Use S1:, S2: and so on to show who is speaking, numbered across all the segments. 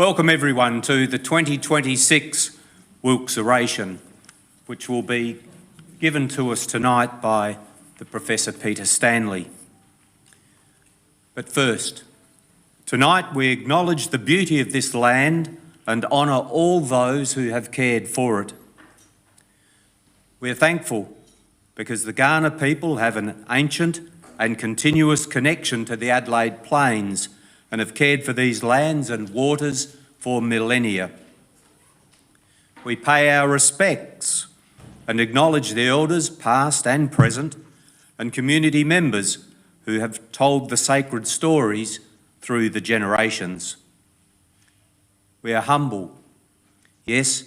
S1: Welcome everyone to the 2026 WILKS Oration, which will be given to us tonight by the Professor Peter Stanley. But first, tonight we acknowledge the beauty of this land and honour all those who have cared for it. We are thankful because the Kaurna people have an ancient and continuous connection to the Adelaide Plains and have cared for these lands and waters for millennia. We pay our respects and acknowledge the elders, past and present, and community members who have told the sacred stories through the generations. We are humble. Yes,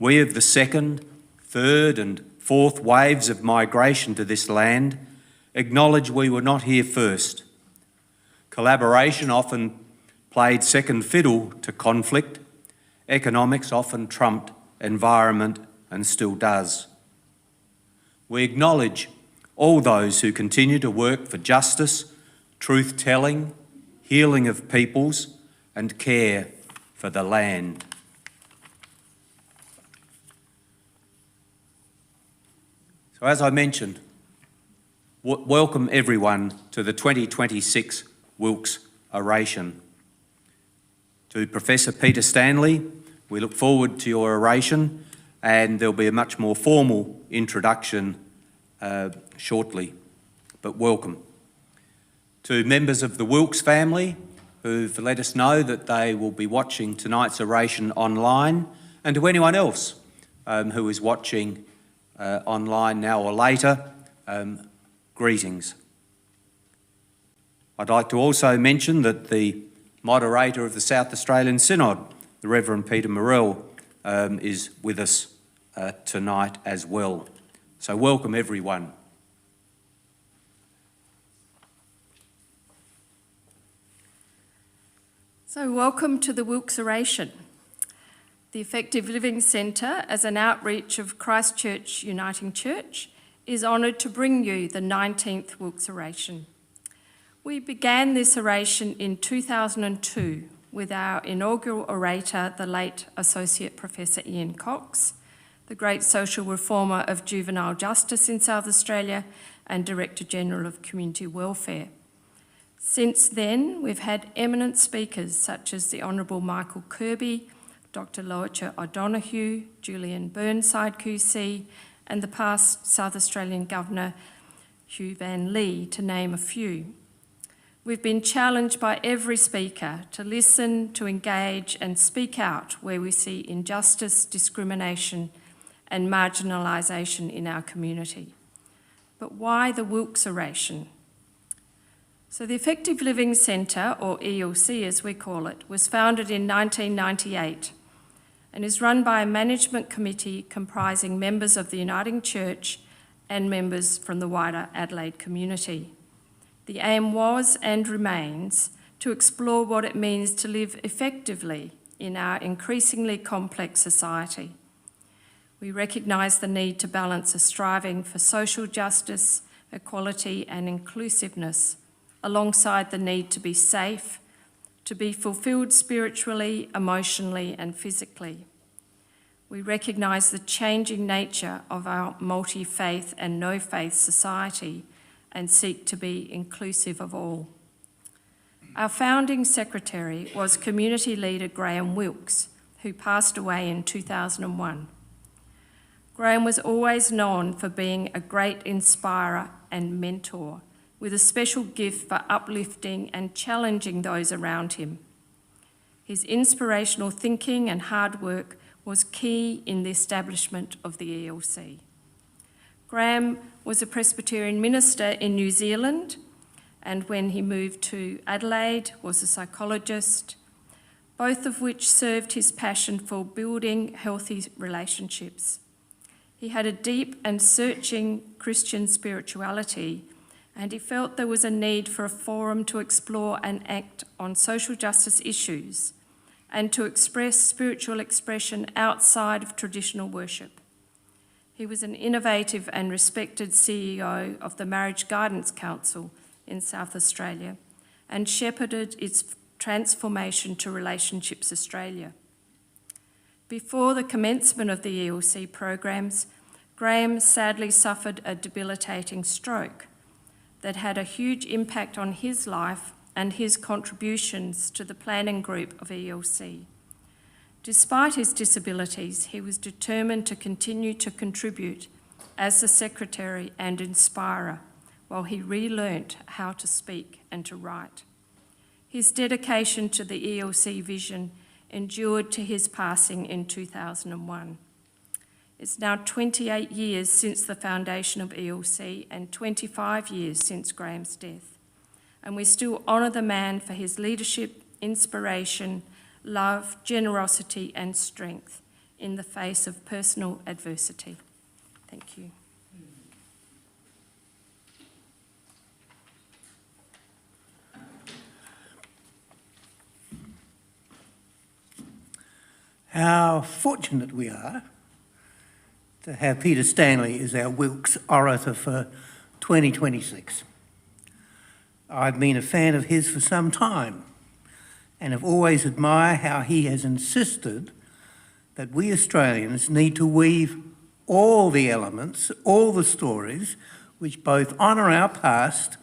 S1: we of the second, third and fourth waves of migration to this land acknowledge we were not here first. Collaboration often played second fiddle to conflict. Economics often trumped environment and still does. We acknowledge all those who continue to work for justice, truth-telling, healing of peoples and care for the land. So as I mentioned, welcome everyone to the 2026 WILKS Oration. To Professor Peter Stanley, we look forward to your oration, and there'll be a much more formal introduction shortly, but welcome. To members of the WILKS family who've let us know that they will be watching tonight's oration online, and to anyone else who is watching online now or later, greetings. I'd like to also mention that the moderator of the South Australian Synod, the Reverend Peter Morrell, is with us tonight as well. So welcome everyone.
S2: So welcome to the WILKS Oration. The Effective Living Centre, as an outreach of Christchurch Uniting Church, is honoured to bring you the 19th WILKS Oration. We began this oration in 2002 with our inaugural orator, the late Associate Professor Ian Cox, the great social reformer of juvenile justice in South Australia and Director General of Community Welfare. Since then, we've had eminent speakers such as the Honourable Michael Kirby, Dr. Loacher O'Donoghue, Julian Burnside QC, and the past South Australian Governor Hugh Van Lee, to name a few. We've been challenged by every speaker to listen, to engage and speak out where we see injustice, discrimination and marginalisation in our community. But why the WILKS Oration? So the Effective Living Centre, or ELC as we call it, was founded in 1998 and is run by a management committee comprising members of the Uniting Church and members from the wider Adelaide community. The aim was and remains to explore what it means to live effectively in our increasingly complex society. We recognise the need to balance a striving for social justice, equality and inclusiveness alongside the need to be safe, to be fulfilled spiritually, emotionally and physically. We recognise the changing nature of our multi-faith and no-faith society and seek to be inclusive of all. Our founding secretary was community leader Graham Wilkes, who passed away in 2001. Graham was always known for being a great inspirer and mentor, with a special gift for uplifting and challenging those around him. His inspirational thinking and hard work was key in the establishment of the ELC. Graham was a Presbyterian minister in New Zealand, and when he moved to Adelaide was a psychologist, both of which served his passion for building healthy relationships. He had a deep and searching Christian spirituality, and he felt there was a need for a forum to explore and act on social justice issues and to express spiritual expression outside of traditional worship. He was an innovative and respected CEO of the Marriage Guidance Council in South Australia and shepherded its Transformation to Relationships Australia. Before the commencement of the ELC programs, Graham sadly suffered a debilitating stroke that had a huge impact on his life and his contributions to the planning group of ELC. Despite his disabilities, he was determined to continue to contribute as the secretary and inspirer while he relearnt how to speak and to write. His dedication to the ELC vision endured to his passing in 2001. It's now 28 years since the foundation of ELC and 25 years since Graham's death. And we still honour the man for his leadership, inspiration, love, generosity and strength in the face of personal adversity. Thank you.
S3: How fortunate we are to have Peter Stanley as our Wilkes Orator for 2026. I've been a fan of his for some time and have always admired how he has insisted that we Australians need to weave all the elements, all the stories, which both honour our past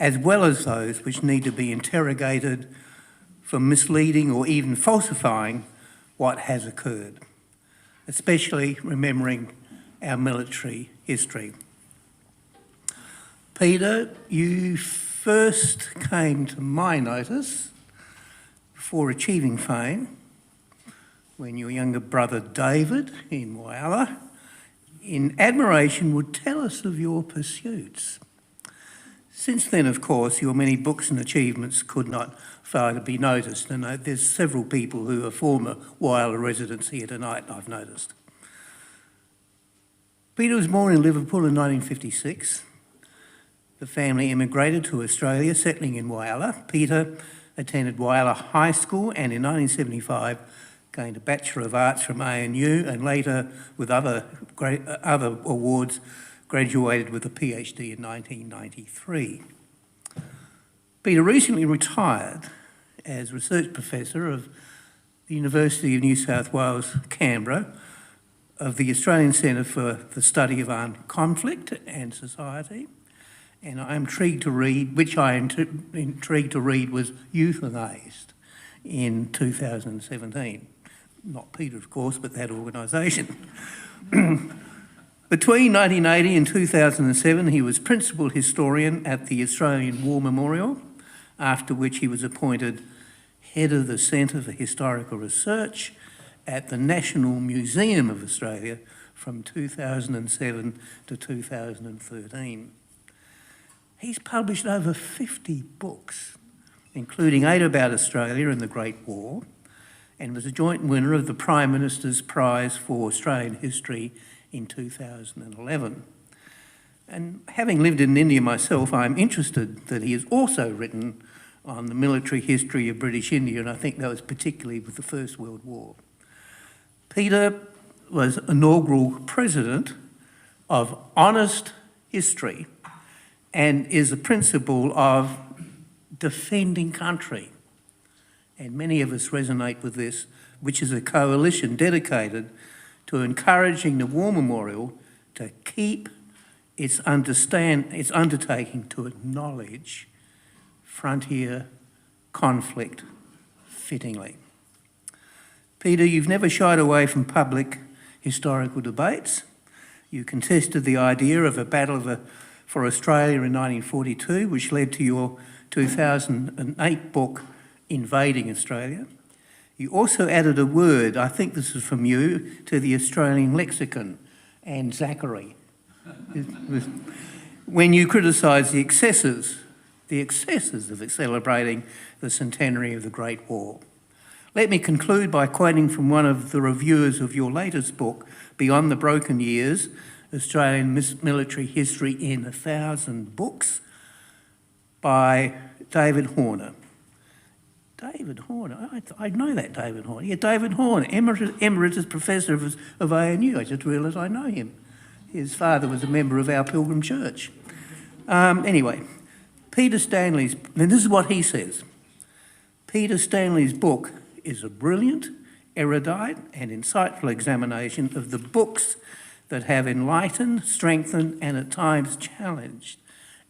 S3: as well as those which need to be interrogated for misleading or even falsifying what has occurred, especially remembering our military history. Peter, you first came to my notice before achieving fame when your younger brother David in Whyalla, in admiration, would tell us of your pursuits. Since then, of course, your many books and achievements could not fail to be noticed, and there's several people who are former Whyalla residents here tonight, I've noticed. Peter was born in Liverpool in 1956. The family immigrated to Australia, settling in Whyalla. Peter attended Whyalla High School and in 1975 gained a Bachelor of Arts from ANU and later, with other awards, graduated with a PhD in 1993. Peter recently retired as Research Professor of the University of New South Wales, Canberra, of the Australian Centre for the Study of Armed Conflict and Society. And I am intrigued to read, was euthanized in 2017. Not Peter, of course, but that organisation. Between 1980 and 2007, he was Principal Historian at the Australian War Memorial, after which he was appointed Head of the Centre for Historical Research at the National Museum of Australia from 2007 to 2013. He's published over 50 books, including 8 about Australia and the Great War, and was a joint winner of the Prime Minister's Prize for Australian History in 2011. And having lived in India myself, I'm interested that he has also written on the military history of British India, and I think that was particularly with the First World War. Peter was inaugural president of Honest History and is a principle of Defending Country. And many of us resonate with this, which is a coalition dedicated to encouraging the War Memorial to keep its undertaking to acknowledge frontier conflict fittingly. Peter, you've never shied away from public historical debates. You contested the idea of a battle for Australia in 1942, which led to your 2008 book, Invading Australia. You also added a word, I think this is from you, to the Australian lexicon, and Zachary, when you criticised the excesses of celebrating the centenary of the Great War. Let me conclude by quoting from one of the reviewers of your latest book, Beyond the Broken Years, Australian Military History in 1,000 Books, by David Horner. David Horner, I know that David Horner. Yeah, David Horner, Emeritus Professor of ANU. I just realised I know him. His father was a member of our Pilgrim Church. Anyway, Peter Stanley's, and this is what he says. Peter Stanley's book is a brilliant, erudite and insightful examination of the books that have enlightened, strengthened and at times challenged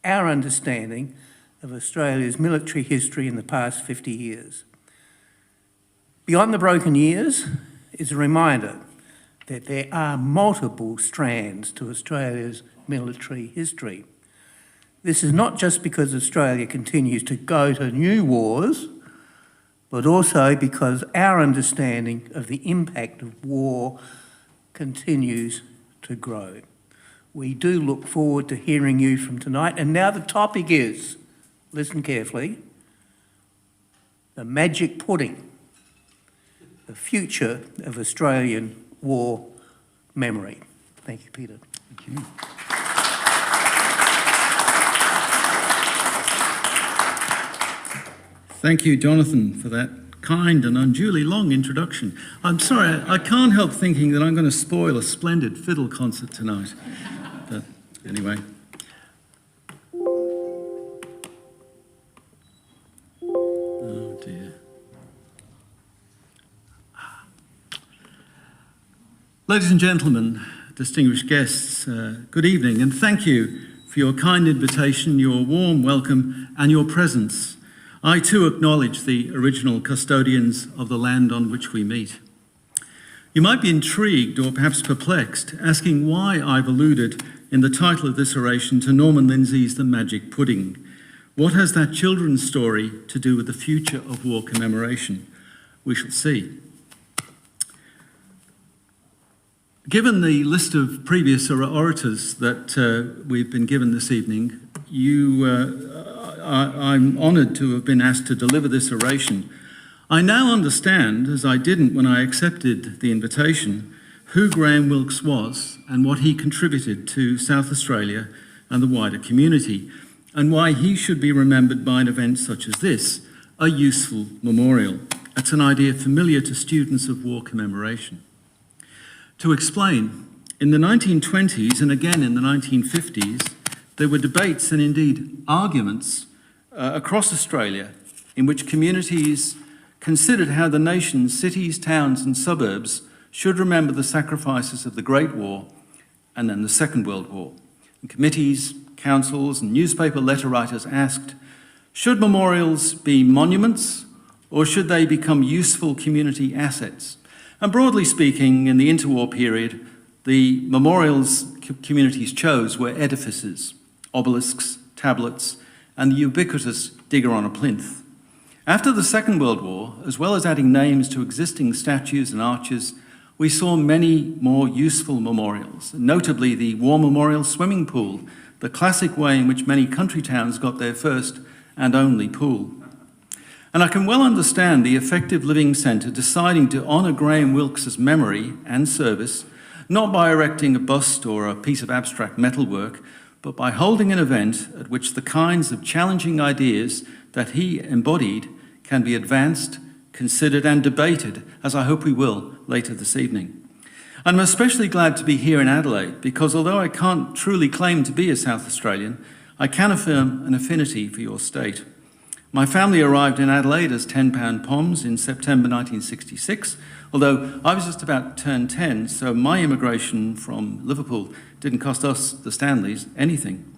S3: our understanding of Australia's military history in the past 50 years. Beyond the Broken Years is a reminder that there are multiple strands to Australia's military history. This is not just because Australia continues to go to new wars, but also because our understanding of the impact of war continues to grow. We do look forward to hearing you from tonight. And now the topic is, listen carefully, the magic pudding, the future of Australian war memory. Thank you, Peter.
S4: Thank you. Thank you, Jonathan, for that kind and unduly long introduction. I'm sorry, I can't help thinking that I'm going to spoil a splendid fiddle concert tonight. But anyway. Oh dear. Ladies and gentlemen, distinguished guests, good evening, and thank you for your kind invitation, your warm welcome, and your presence. I too acknowledge the original custodians of the land on which we meet. You might be intrigued or perhaps perplexed, asking why I've alluded in the title of this oration to Norman Lindsay's The Magic Pudding. What has that children's story to do with the future of war commemoration? We shall see. Given the list of previous orators that we've been given this evening, I'm honoured to have been asked to deliver this oration. I now understand, as I didn't when I accepted the invitation, who Graham Wilkes was and what he contributed to South Australia and the wider community, and why he should be remembered by an event such as this, a useful memorial. It's an idea familiar to students of war commemoration. To explain, in the 1920s and again in the 1950s, there were debates and indeed arguments across Australia in which communities considered how the nation's cities, towns and suburbs should remember the sacrifices of the Great War and then the Second World War. And committees, councils and newspaper letter writers asked, should memorials be monuments or should they become useful community assets? And broadly speaking, in the interwar period, the memorials communities chose were edifices, obelisks, tablets, and the ubiquitous digger on a plinth. After the Second World War, as well as adding names to existing statues and arches, we saw many more useful memorials, notably the War Memorial Swimming Pool, the classic way in which many country towns got their first and only pool. And I can well understand the Effective Living Centre deciding to honour Graham Wilkes' memory and service, not by erecting a bust or a piece of abstract metalwork, but by holding an event at which the kinds of challenging ideas that he embodied can be advanced, considered and debated, as I hope we will later this evening. And I'm especially glad to be here in Adelaide because although I can't truly claim to be a South Australian, I can affirm an affinity for your state. My family arrived in Adelaide as 10-pound Poms in September 1966, although I was just about to turn 10, so my immigration from Liverpool didn't cost us, the Stanleys, anything.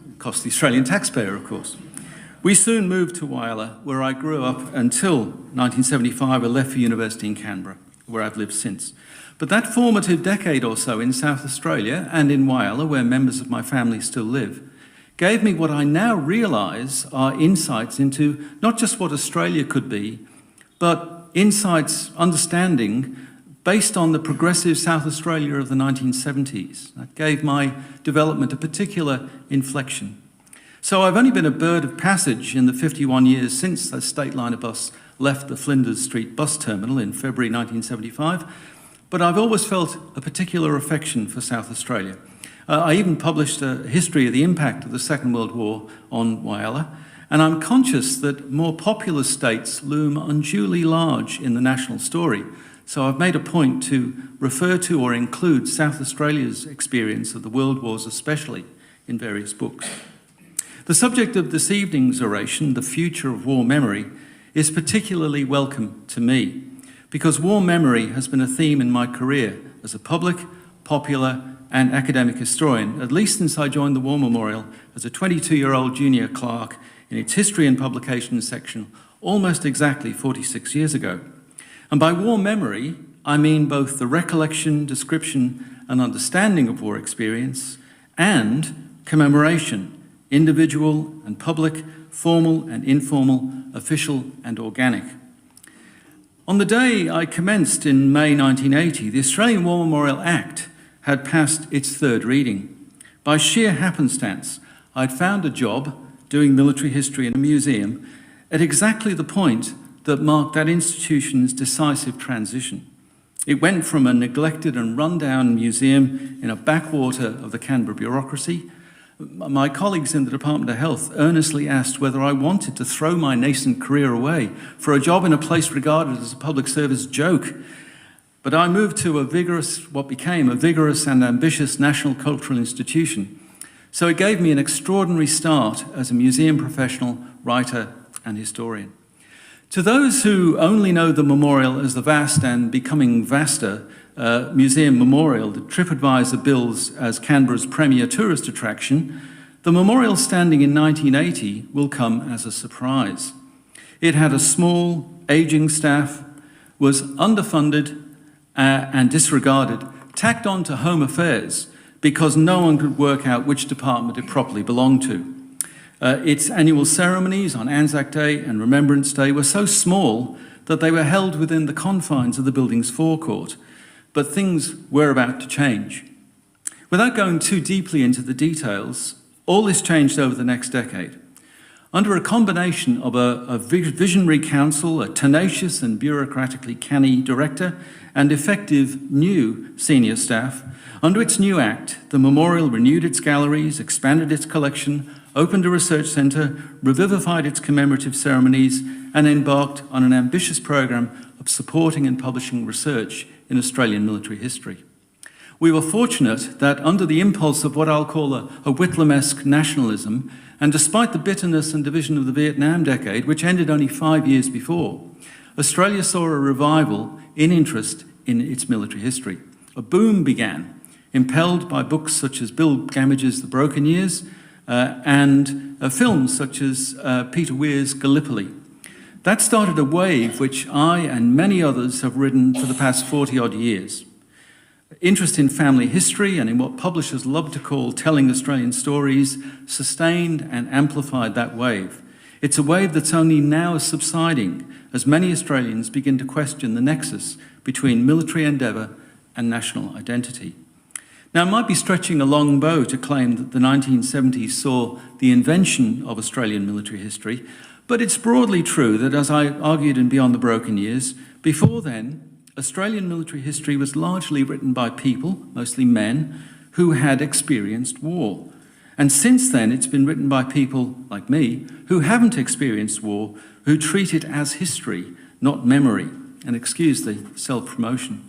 S4: It cost the Australian taxpayer, of course. We soon moved to Whyalla, where I grew up until 1975. I left for university in Canberra, where I've lived since. But that formative decade or so in South Australia and in Whyalla, where members of my family still live, gave me what I now realise are insights into not just what Australia could be, but insights, understanding, based on the progressive South Australia of the 1970s. That gave my development a particular inflection. So I've only been a bird of passage in the 51 years since the State Liner bus left the Flinders Street bus terminal in February 1975, but I've always felt a particular affection for South Australia. I even published a history of the impact of the Second World War on Whyalla, and I'm conscious that more populous states loom unduly large in the national story. So I've made a point to refer to or include South Australia's experience of the World Wars especially in various books. The subject of this evening's oration, the future of war memory, is particularly welcome to me, because war memory has been a theme in my career as a public, popular and academic historian, at least since I joined the War Memorial as a 22-year-old junior clerk in its History and Publications section almost exactly 46 years ago. And by war memory, I mean both the recollection, description and understanding of war experience and commemoration, individual and public, formal and informal, official and organic. On the day I commenced in May 1980, the Australian War Memorial Act had passed its third reading. By sheer happenstance, I'd found a job doing military history in a museum at exactly the point that marked that institution's decisive transition. It went from a neglected and run-down museum in a backwater of the Canberra bureaucracy. My colleagues in the Department of Health earnestly asked whether I wanted to throw my nascent career away for a job in a place regarded as a public service joke. But I moved to what became a vigorous and ambitious national cultural institution. So it gave me an extraordinary start as a museum professional, writer and historian. To those who only know the memorial as the vast and becoming vaster museum memorial that TripAdvisor bills as Canberra's premier tourist attraction, the memorial standing in 1980 will come as a surprise. It had a small, ageing staff, was underfunded and disregarded, tacked on to Home Affairs because no one could work out which department it properly belonged to. Its annual ceremonies on Anzac Day and Remembrance Day were so small that they were held within the confines of the building's forecourt. But things were about to change. Without going too deeply into the details, all this changed over the next decade. Under a combination of a visionary council, a tenacious and bureaucratically canny director, and effective new senior staff, under its new act, the memorial renewed its galleries, expanded its collection, opened a research centre, revivified its commemorative ceremonies, and embarked on an ambitious programme of supporting and publishing research in Australian military history. We were fortunate that under the impulse of what I'll call a Whitlam-esque nationalism, and despite the bitterness and division of the Vietnam decade, which ended only 5 years before, Australia saw a revival in interest in its military history. A boom began, impelled by books such as Bill Gamage's The Broken Years and films such as Peter Weir's Gallipoli. That started a wave which I and many others have ridden for the past 40-odd years. Interest in family history and in what publishers love to call telling Australian stories sustained and amplified that wave. It's a wave that's only now subsiding as many Australians begin to question the nexus between military endeavour and national identity. Now, it might be stretching a long bow to claim that the 1970s saw the invention of Australian military history, but it's broadly true that, as I argued in Beyond the Broken Years, before then, Australian military history was largely written by people, mostly men, who had experienced war. And since then, it's been written by people like me who haven't experienced war, who treat it as history, not memory. And excuse the self-promotion.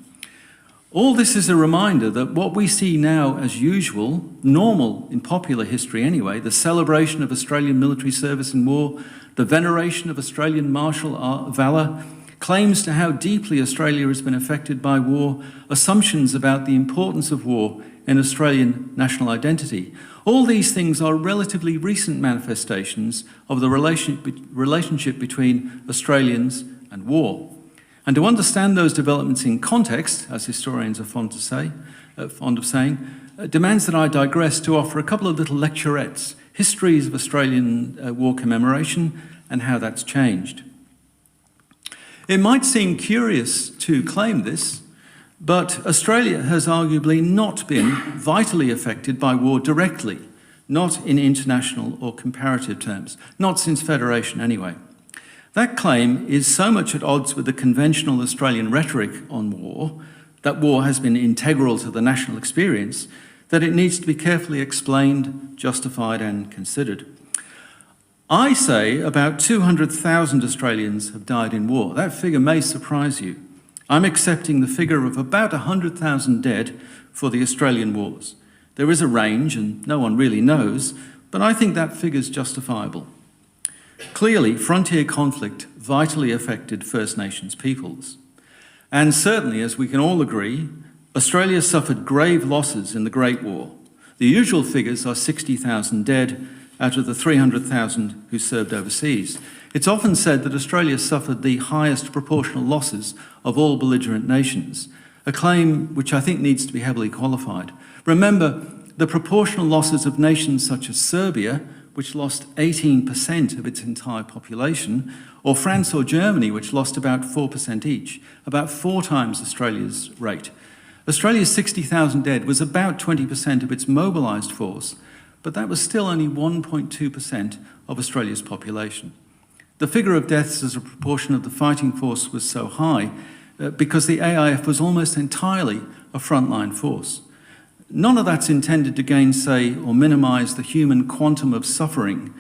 S4: All this is a reminder that what we see now as usual, normal in popular history anyway, the celebration of Australian military service in war, the veneration of Australian martial valour, claims to how deeply Australia has been affected by war, assumptions about the importance of war in Australian national identity. All these things are relatively recent manifestations of the relationship between Australians and war. And to understand those developments in context, as historians are fond of saying, demands that I digress to offer a couple of little lecturettes, histories of Australian war commemoration and how that's changed. It might seem curious to claim this, but Australia has arguably not been vitally affected by war directly, not in international or comparative terms, not since Federation anyway. That claim is so much at odds with the conventional Australian rhetoric on war, that war has been integral to the national experience, that it needs to be carefully explained, justified and considered. I say about 200,000 Australians have died in war. That figure may surprise you. I'm accepting the figure of about 100,000 dead for the Australian wars. There is a range and no one really knows, but I think that figure's justifiable. Clearly, frontier conflict vitally affected First Nations peoples. And certainly, as we can all agree, Australia suffered grave losses in the Great War. The usual figures are 60,000 dead out of the 300,000 who served overseas. It's often said that Australia suffered the highest proportional losses of all belligerent nations, a claim which I think needs to be heavily qualified. Remember, the proportional losses of nations such as Serbia, which lost 18% of its entire population, or France or Germany, which lost about 4% each, about 4 times Australia's rate. Australia's 60,000 dead was about 20% of its mobilised force, but that was still only 1.2% of Australia's population. The figure of deaths as a proportion of the fighting force was so high because the AIF was almost entirely a frontline force. None of that's intended to gainsay or minimise the human quantum of suffering,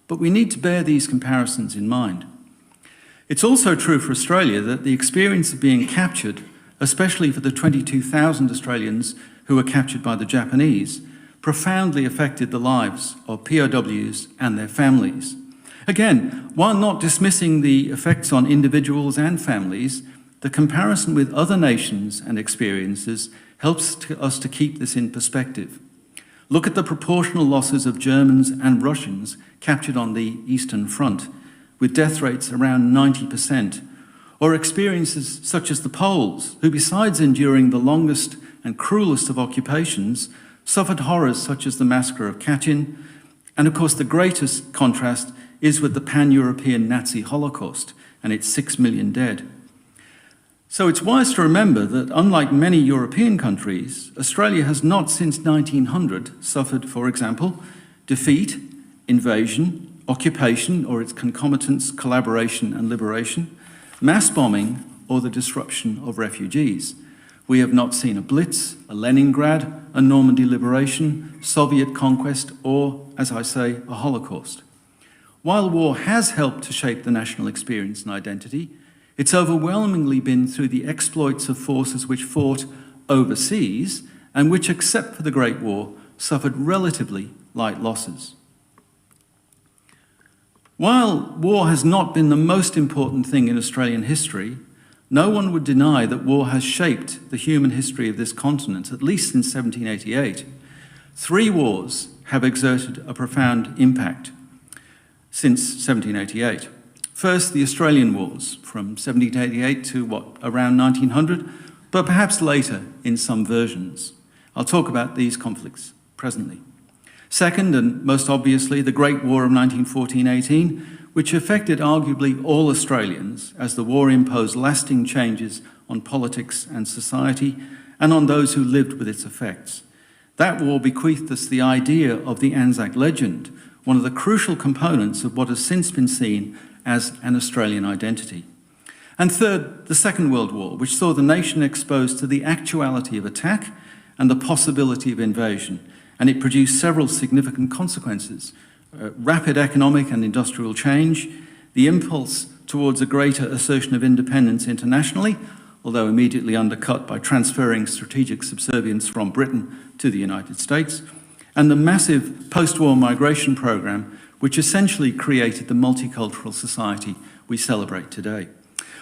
S4: but we need to bear these comparisons in mind. It's also true for Australia that the experience of being captured, especially for the 22,000 Australians who were captured by the Japanese, profoundly affected the lives of POWs and their families. Again, while not dismissing the effects on individuals and families, the comparison with other nations and experiences helps us to keep this in perspective. Look at the proportional losses of Germans and Russians captured on the Eastern Front, with death rates around 90%, or experiences such as the Poles, who besides enduring the longest and cruelest of occupations, suffered horrors such as the massacre of Katyn, and of course the greatest contrast is with the pan-European Nazi Holocaust and its 6 million dead. So it's wise to remember that unlike many European countries, Australia has not since 1900 suffered, for example, defeat, invasion, occupation or its concomitants, collaboration and liberation, mass bombing or the disruption of refugees. We have not seen a Blitz, a Leningrad, a Normandy liberation, Soviet conquest or, as I say, a Holocaust. While war has helped to shape the national experience and identity, it's overwhelmingly been through the exploits of forces which fought overseas and which, except for the Great War, suffered relatively light losses. While war has not been the most important thing in Australian history, no one would deny that war has shaped the human history of this continent, at least since 1788. 3 wars have exerted a profound impact since 1788. First, the Australian Wars, from 1788 to around 1900, but perhaps later in some versions. I'll talk about these conflicts presently. Second, and most obviously, the Great War of 1914-18, which affected arguably all Australians as the war imposed lasting changes on politics and society and on those who lived with its effects. That war bequeathed us the idea of the Anzac Legend, one of the crucial components of what has since been seen as an Australian identity. And third, the Second World War, which saw the nation exposed to the actuality of attack and the possibility of invasion, and it produced several significant consequences. Rapid economic and industrial change, the impulse towards a greater assertion of independence internationally, although immediately undercut by transferring strategic subservience from Britain to the United States, and the massive post-war migration program which essentially created the multicultural society we celebrate today.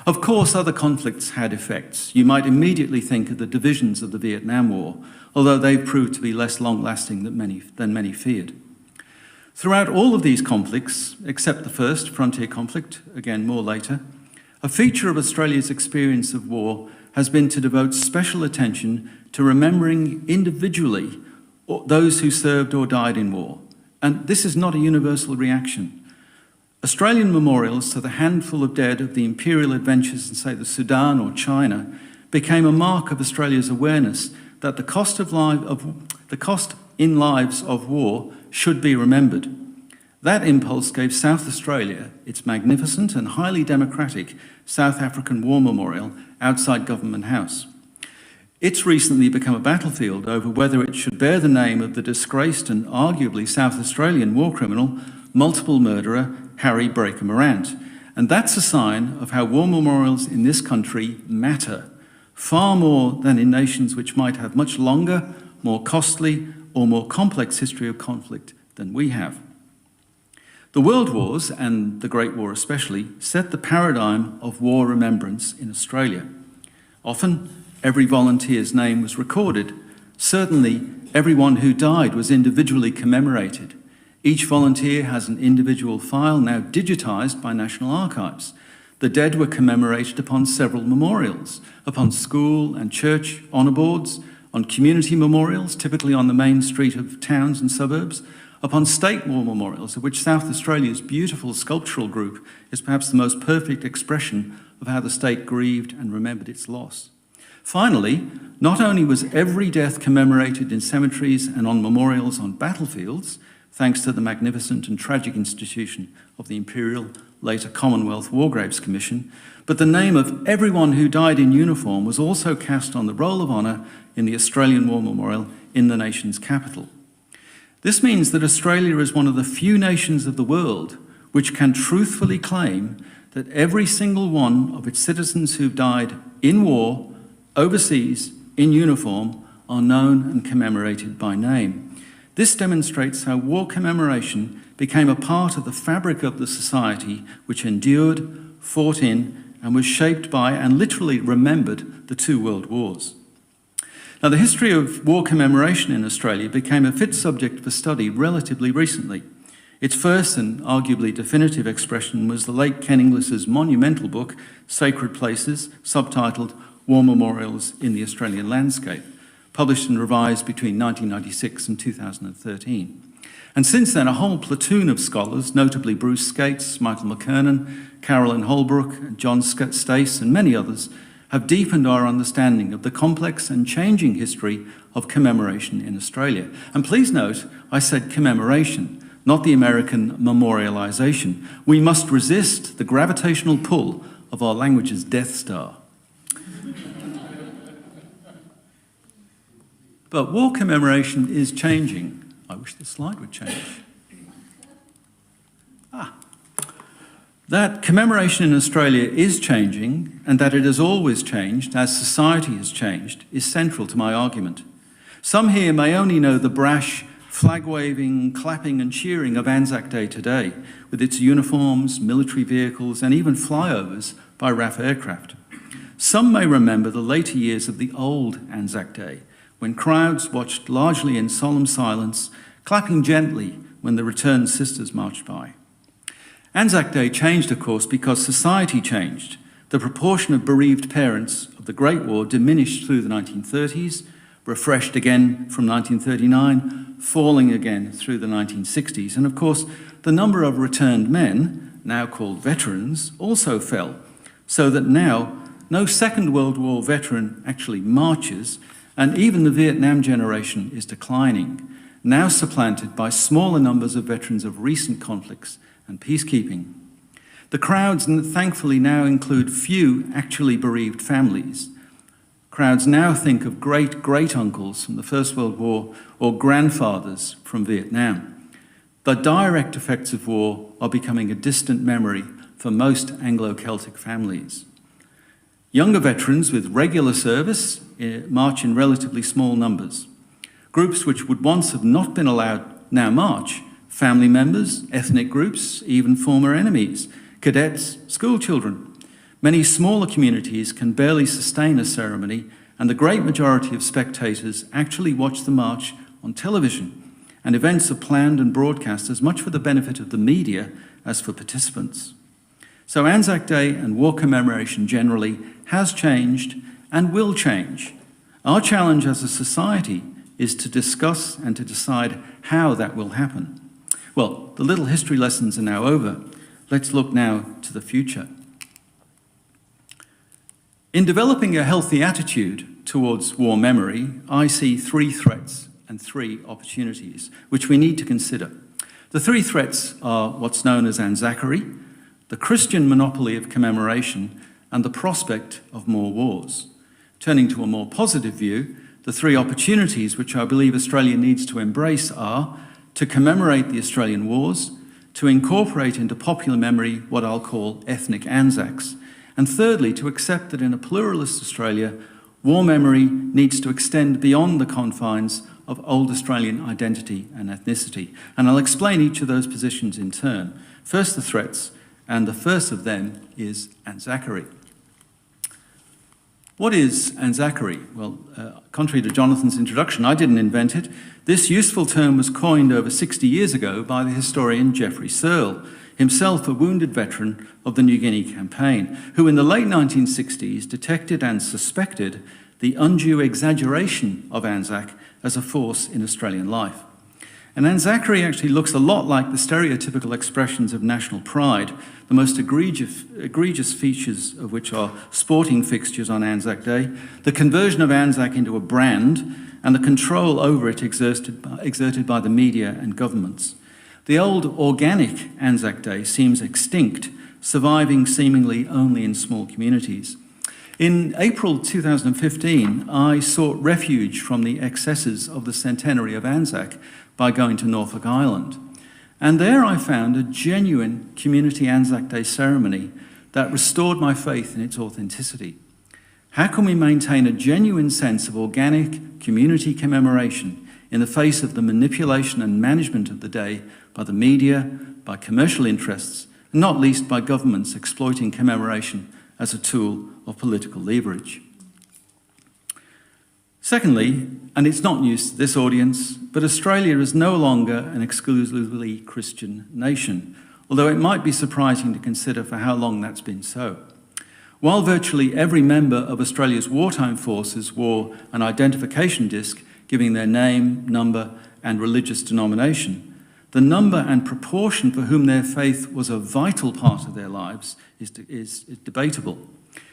S4: Of course, other conflicts had effects. You might immediately think of the divisions of the Vietnam War, although they proved to be less long-lasting than many feared. Throughout all of these conflicts, except the first, frontier conflict, again more later, a feature of Australia's experience of war has been to devote special attention to remembering individually those who served or died in war. And this is not a universal reaction. Australian memorials to the handful of dead of the imperial adventures in, say, the Sudan or China became a mark of Australia's awareness that the cost in lives of war should be remembered. That impulse gave South Australia its magnificent and highly democratic South African War Memorial outside Government House. It's recently become a battlefield over whether it should bear the name of the disgraced and arguably South Australian war criminal, multiple murderer, Harry Breaker Morant. And that's a sign of how war memorials in this country matter, far more than in nations which might have much longer, more costly, or more complex history of conflict than we have. The World Wars, and the Great War especially, set the paradigm of war remembrance in Australia. Often, every volunteer's name was recorded. Certainly, everyone who died was individually commemorated. Each volunteer has an individual file now digitised by National Archives. The dead were commemorated upon several memorials, upon school and church honour boards, on community memorials, typically on the main street of towns and suburbs, upon state war memorials, of which South Australia's beautiful sculptural group is perhaps the most perfect expression of how the state grieved and remembered its loss. Finally, not only was every death commemorated in cemeteries and on memorials on battlefields, thanks to the magnificent and tragic institution of the Imperial, later Commonwealth War Graves Commission, but the name of everyone who died in uniform was also cast on the Roll of Honour in the Australian War Memorial in the nation's capital. This means that Australia is one of the few nations of the world which can truthfully claim that every single one of its citizens who've died in war, overseas, in uniform, are known and commemorated by name. This demonstrates how war commemoration became a part of the fabric of the society which endured, fought in, and was shaped by and literally remembered the two world wars. Now, the history of war commemoration in Australia became a fit subject for study relatively recently. Its first and arguably definitive expression was the late Ken Inglis's monumental book, Sacred Places, subtitled War Memorials in the Australian Landscape, published and revised between 1996 and 2013. And since then, a whole platoon of scholars, notably Bruce Skates, Michael McKernan, Carolyn Holbrook, John Stace, and many others, have deepened our understanding of the complex and changing history of commemoration in Australia. And please note, I said commemoration, not the American memorialisation. We must resist the gravitational pull of our language's Death Star. But war commemoration is changing. I wish the slide would change. That commemoration in Australia is changing, and that it has always changed as society has changed, is central to my argument. Some here may only know the brash, flag-waving, clapping and cheering of Anzac Day today, with its uniforms, military vehicles, and even flyovers by RAF aircraft. Some may remember the later years of the old Anzac Day, when crowds watched largely in solemn silence, clapping gently when the returned sisters marched by. Anzac Day changed, of course, because society changed. The proportion of bereaved parents of the Great War diminished through the 1930s, refreshed again from 1939, falling again through the 1960s. And of course, the number of returned men, now called veterans, also fell, so that now no Second World War veteran actually marches, and even the Vietnam generation is declining, now supplanted by smaller numbers of veterans of recent conflicts and peacekeeping. The crowds thankfully now include few actually bereaved families. Crowds now think of great-great-uncles from the First World War or grandfathers from Vietnam. The direct effects of war are becoming a distant memory for most Anglo-Celtic families. Younger veterans with regular service march in relatively small numbers. Groups which would once have not been allowed now march: family members, ethnic groups, even former enemies, cadets, school children. Many smaller communities can barely sustain a ceremony, and the great majority of spectators actually watch the march on television, and events are planned and broadcast as much for the benefit of the media as for participants. So Anzac Day and war commemoration generally has changed and will change. Our challenge as a society is to discuss and to decide how that will happen. Well, the little history lessons are now over. Let's look now to the future. In developing a healthy attitude towards war memory, I see three threats and three opportunities which we need to consider. The three threats are what's known as Anzacery, the Christian monopoly of commemoration, and the prospect of more wars. Turning to a more positive view, the three opportunities which I believe Australia needs to embrace are to commemorate the Australian wars, to incorporate into popular memory what I'll call ethnic Anzacs, and thirdly, to accept that in a pluralist Australia, war memory needs to extend beyond the confines of old Australian identity and ethnicity. And I'll explain each of those positions in turn. First, the threats, and the first of them is Anzaccary. What is Anzaccary? Well, contrary to Jonathan's introduction, I didn't invent it. This useful term was coined over 60 years ago by the historian Geoffrey Searle, himself a wounded veteran of the New Guinea campaign, who in the late 1960s detected and suspected the undue exaggeration of Anzac as a force in Australian life. And Anzaccary actually looks a lot like the stereotypical expressions of national pride, the most egregious features of which are sporting fixtures on Anzac Day, the conversion of Anzac into a brand, and the control over it exerted by the media and governments. The old organic Anzac Day seems extinct, surviving seemingly only in small communities. In April 2015, I sought refuge from the excesses of the centenary of Anzac by going to Norfolk Island. And there I found a genuine community Anzac Day ceremony that restored my faith in its authenticity. How can we maintain a genuine sense of organic community commemoration in the face of the manipulation and management of the day by the media, by commercial interests, and not least by governments exploiting commemoration as a tool of political leverage? Secondly, and it's not news to this audience, but Australia is no longer an exclusively Christian nation, although it might be surprising to consider for how long that's been so. While virtually every member of Australia's wartime forces wore an identification disc giving their name, number, and religious denomination, the number and proportion for whom their faith was a vital part of their lives is debatable.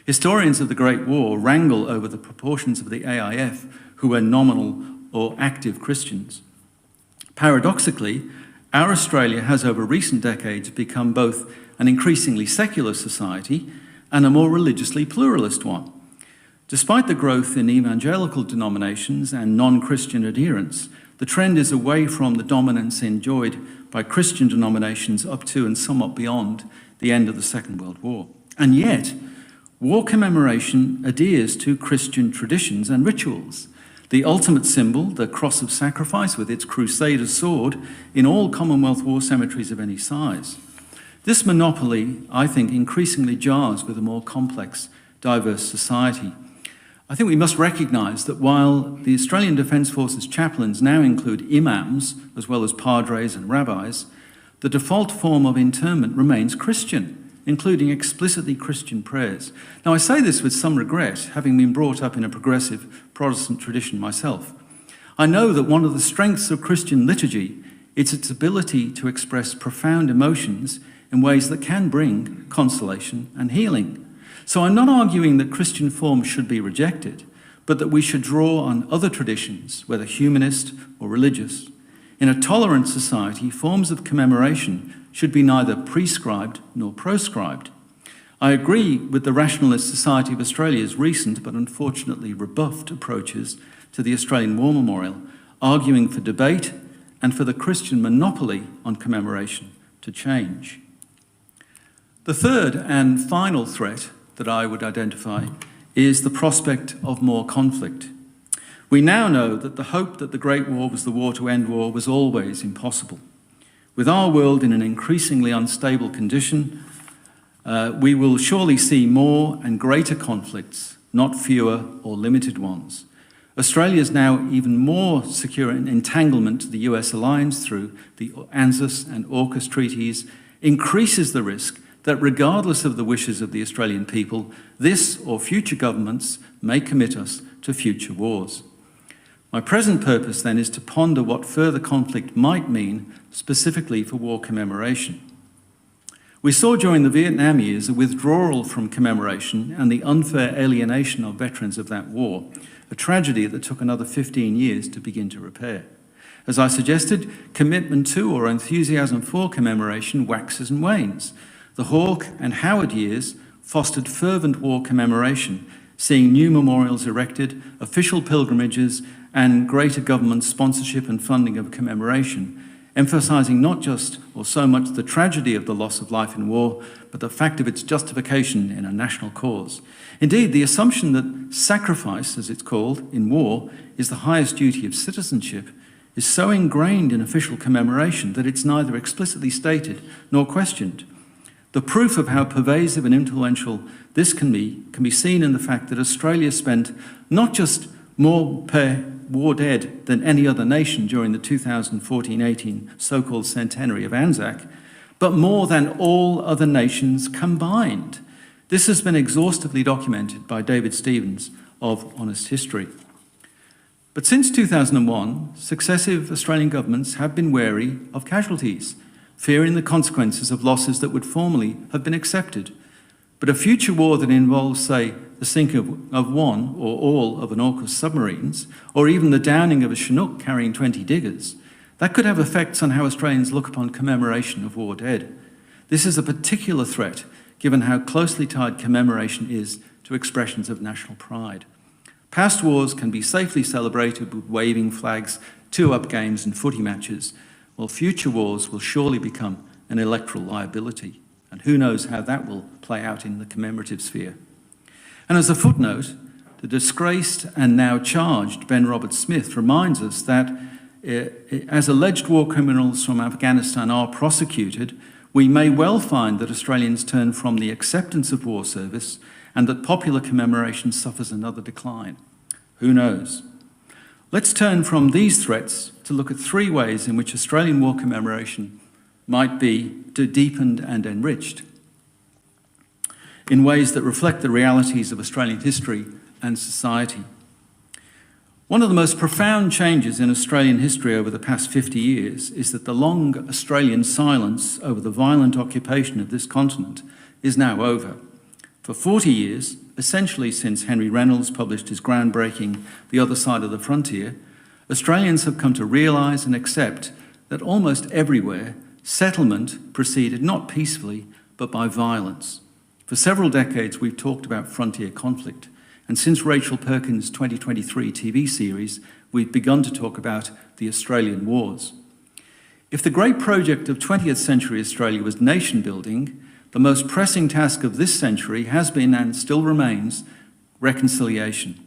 S4: Historians of the Great War wrangle over the proportions of the AIF who were nominal or active Christians. Paradoxically, our Australia has over recent decades become both an increasingly secular society and a more religiously pluralist one. Despite the growth in evangelical denominations and non-Christian adherents, the trend is away from the dominance enjoyed by Christian denominations up to and somewhat beyond the end of the Second World War. And yet, war commemoration adheres to Christian traditions and rituals. The ultimate symbol, the cross of sacrifice with its crusader sword, in all Commonwealth war cemeteries of any size. This monopoly, I think, increasingly jars with a more complex, diverse society. I think we must recognise that while the Australian Defence Forces chaplains now include imams, as well as padres and rabbis, the default form of interment remains Christian, including explicitly Christian prayers. Now, I say this with some regret, having been brought up in a progressive Protestant tradition myself. I know that one of the strengths of Christian liturgy is its ability to express profound emotions in ways that can bring consolation and healing. So I'm not arguing that Christian forms should be rejected, but that we should draw on other traditions, whether humanist or religious. In a tolerant society, forms of commemoration should be neither prescribed nor proscribed. I agree with the Rationalist Society of Australia's recent but unfortunately rebuffed approaches to the Australian War Memorial, arguing for debate and for the Christian monopoly on commemoration to change. The third and final threat that I would identify is the prospect of more conflict. We now know that the hope that the Great War was the war to end war was always impossible. With our world in an increasingly unstable condition, we will surely see more and greater conflicts, not fewer or limited ones. Australia is now even more secure in entanglement to the US alliance through the ANZUS and AUKUS treaties, increases the risk that regardless of the wishes of the Australian people, this or future governments may commit us to future wars. My present purpose then is to ponder what further conflict might mean specifically for war commemoration. We saw during the Vietnam years a withdrawal from commemoration and the unfair alienation of veterans of that war, a tragedy that took another 15 years to begin to repair. As I suggested, commitment to or enthusiasm for commemoration waxes and wanes. The Hawke and Howard years fostered fervent war commemoration, seeing new memorials erected, official pilgrimages, and greater government sponsorship and funding of commemoration. emphasising not just or so much the tragedy of the loss of life in war, but the fact of its justification in a national cause. Indeed, the assumption that sacrifice, as it's called, in war, is the highest duty of citizenship is so ingrained in official commemoration that it's neither explicitly stated nor questioned. The proof of how pervasive and influential this can be seen in the fact that Australia spent not just more per war dead than any other nation during the 2014-18 so-called centenary of Anzac, but more than all other nations combined. This has been exhaustively documented by David Stevens of Honest History. But since 2001, successive Australian governments have been wary of casualties, fearing the consequences of losses that would formerly have been accepted. But a future war that involves, say, the sinking of one or all of an AUKUS submarines, or even the downing of a Chinook carrying 20 diggers, that could have effects on how Australians look upon commemoration of war dead. This is a particular threat, given how closely tied commemoration is to expressions of national pride. Past wars can be safely celebrated with waving flags, two-up games and footy matches, while future wars will surely become an electoral liability. And who knows how that will play out in the commemorative sphere. And as a footnote, the disgraced and now charged Ben Roberts-Smith reminds us that as alleged war criminals from Afghanistan are prosecuted, we may well find that Australians turn from the acceptance of war service and that popular commemoration suffers another decline. Who knows? Let's turn from these threats to look at three ways in which Australian war commemoration might be deepened and enriched in ways that reflect the realities of Australian history and society. One of the most profound changes in Australian history over the past 50 years is that the long Australian silence over the violent occupation of this continent is now over. For 40 years, essentially since Henry Reynolds published his groundbreaking The Other Side of the Frontier, Australians have come to realise and accept that almost everywhere, settlement proceeded not peacefully, but by violence. For several decades, we've talked about frontier conflict, and since Rachel Perkins' 2023 TV series, we've begun to talk about the Australian Wars. If the great project of 20th century Australia was nation building, the most pressing task of this century has been and still remains reconciliation.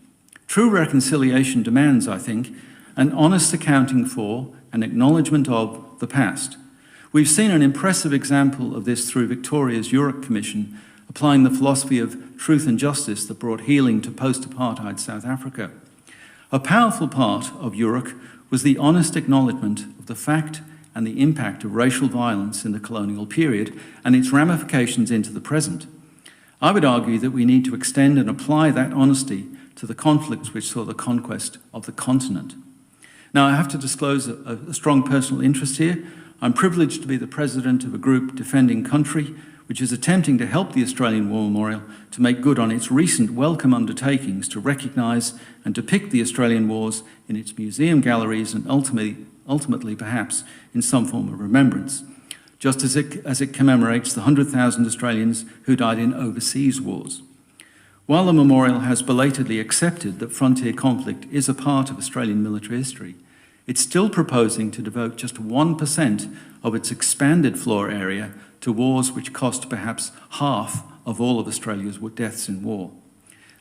S4: True reconciliation demands, I think, an honest accounting for and acknowledgement of the past. We've seen an impressive example of this through Victoria's Europe Commission, applying the philosophy of truth and justice that brought healing to post-apartheid South Africa. A powerful part of Europe was the honest acknowledgement of the fact and the impact of racial violence in the colonial period and its ramifications into the present. I would argue that we need to extend and apply that honesty to the conflicts which saw the conquest of the continent. Now, I have to disclose a strong personal interest here. I'm privileged to be the president of a group defending country, which is attempting to help the Australian War Memorial to make good on its recent welcome undertakings to recognise and depict the Australian Wars in its museum galleries and ultimately perhaps in some form of remembrance, just as it commemorates the 100,000 Australians who died in overseas wars. While the memorial has belatedly accepted that frontier conflict is a part of Australian military history, it's still proposing to devote just 1% of its expanded floor area to wars which cost perhaps half of all of Australia's deaths in war.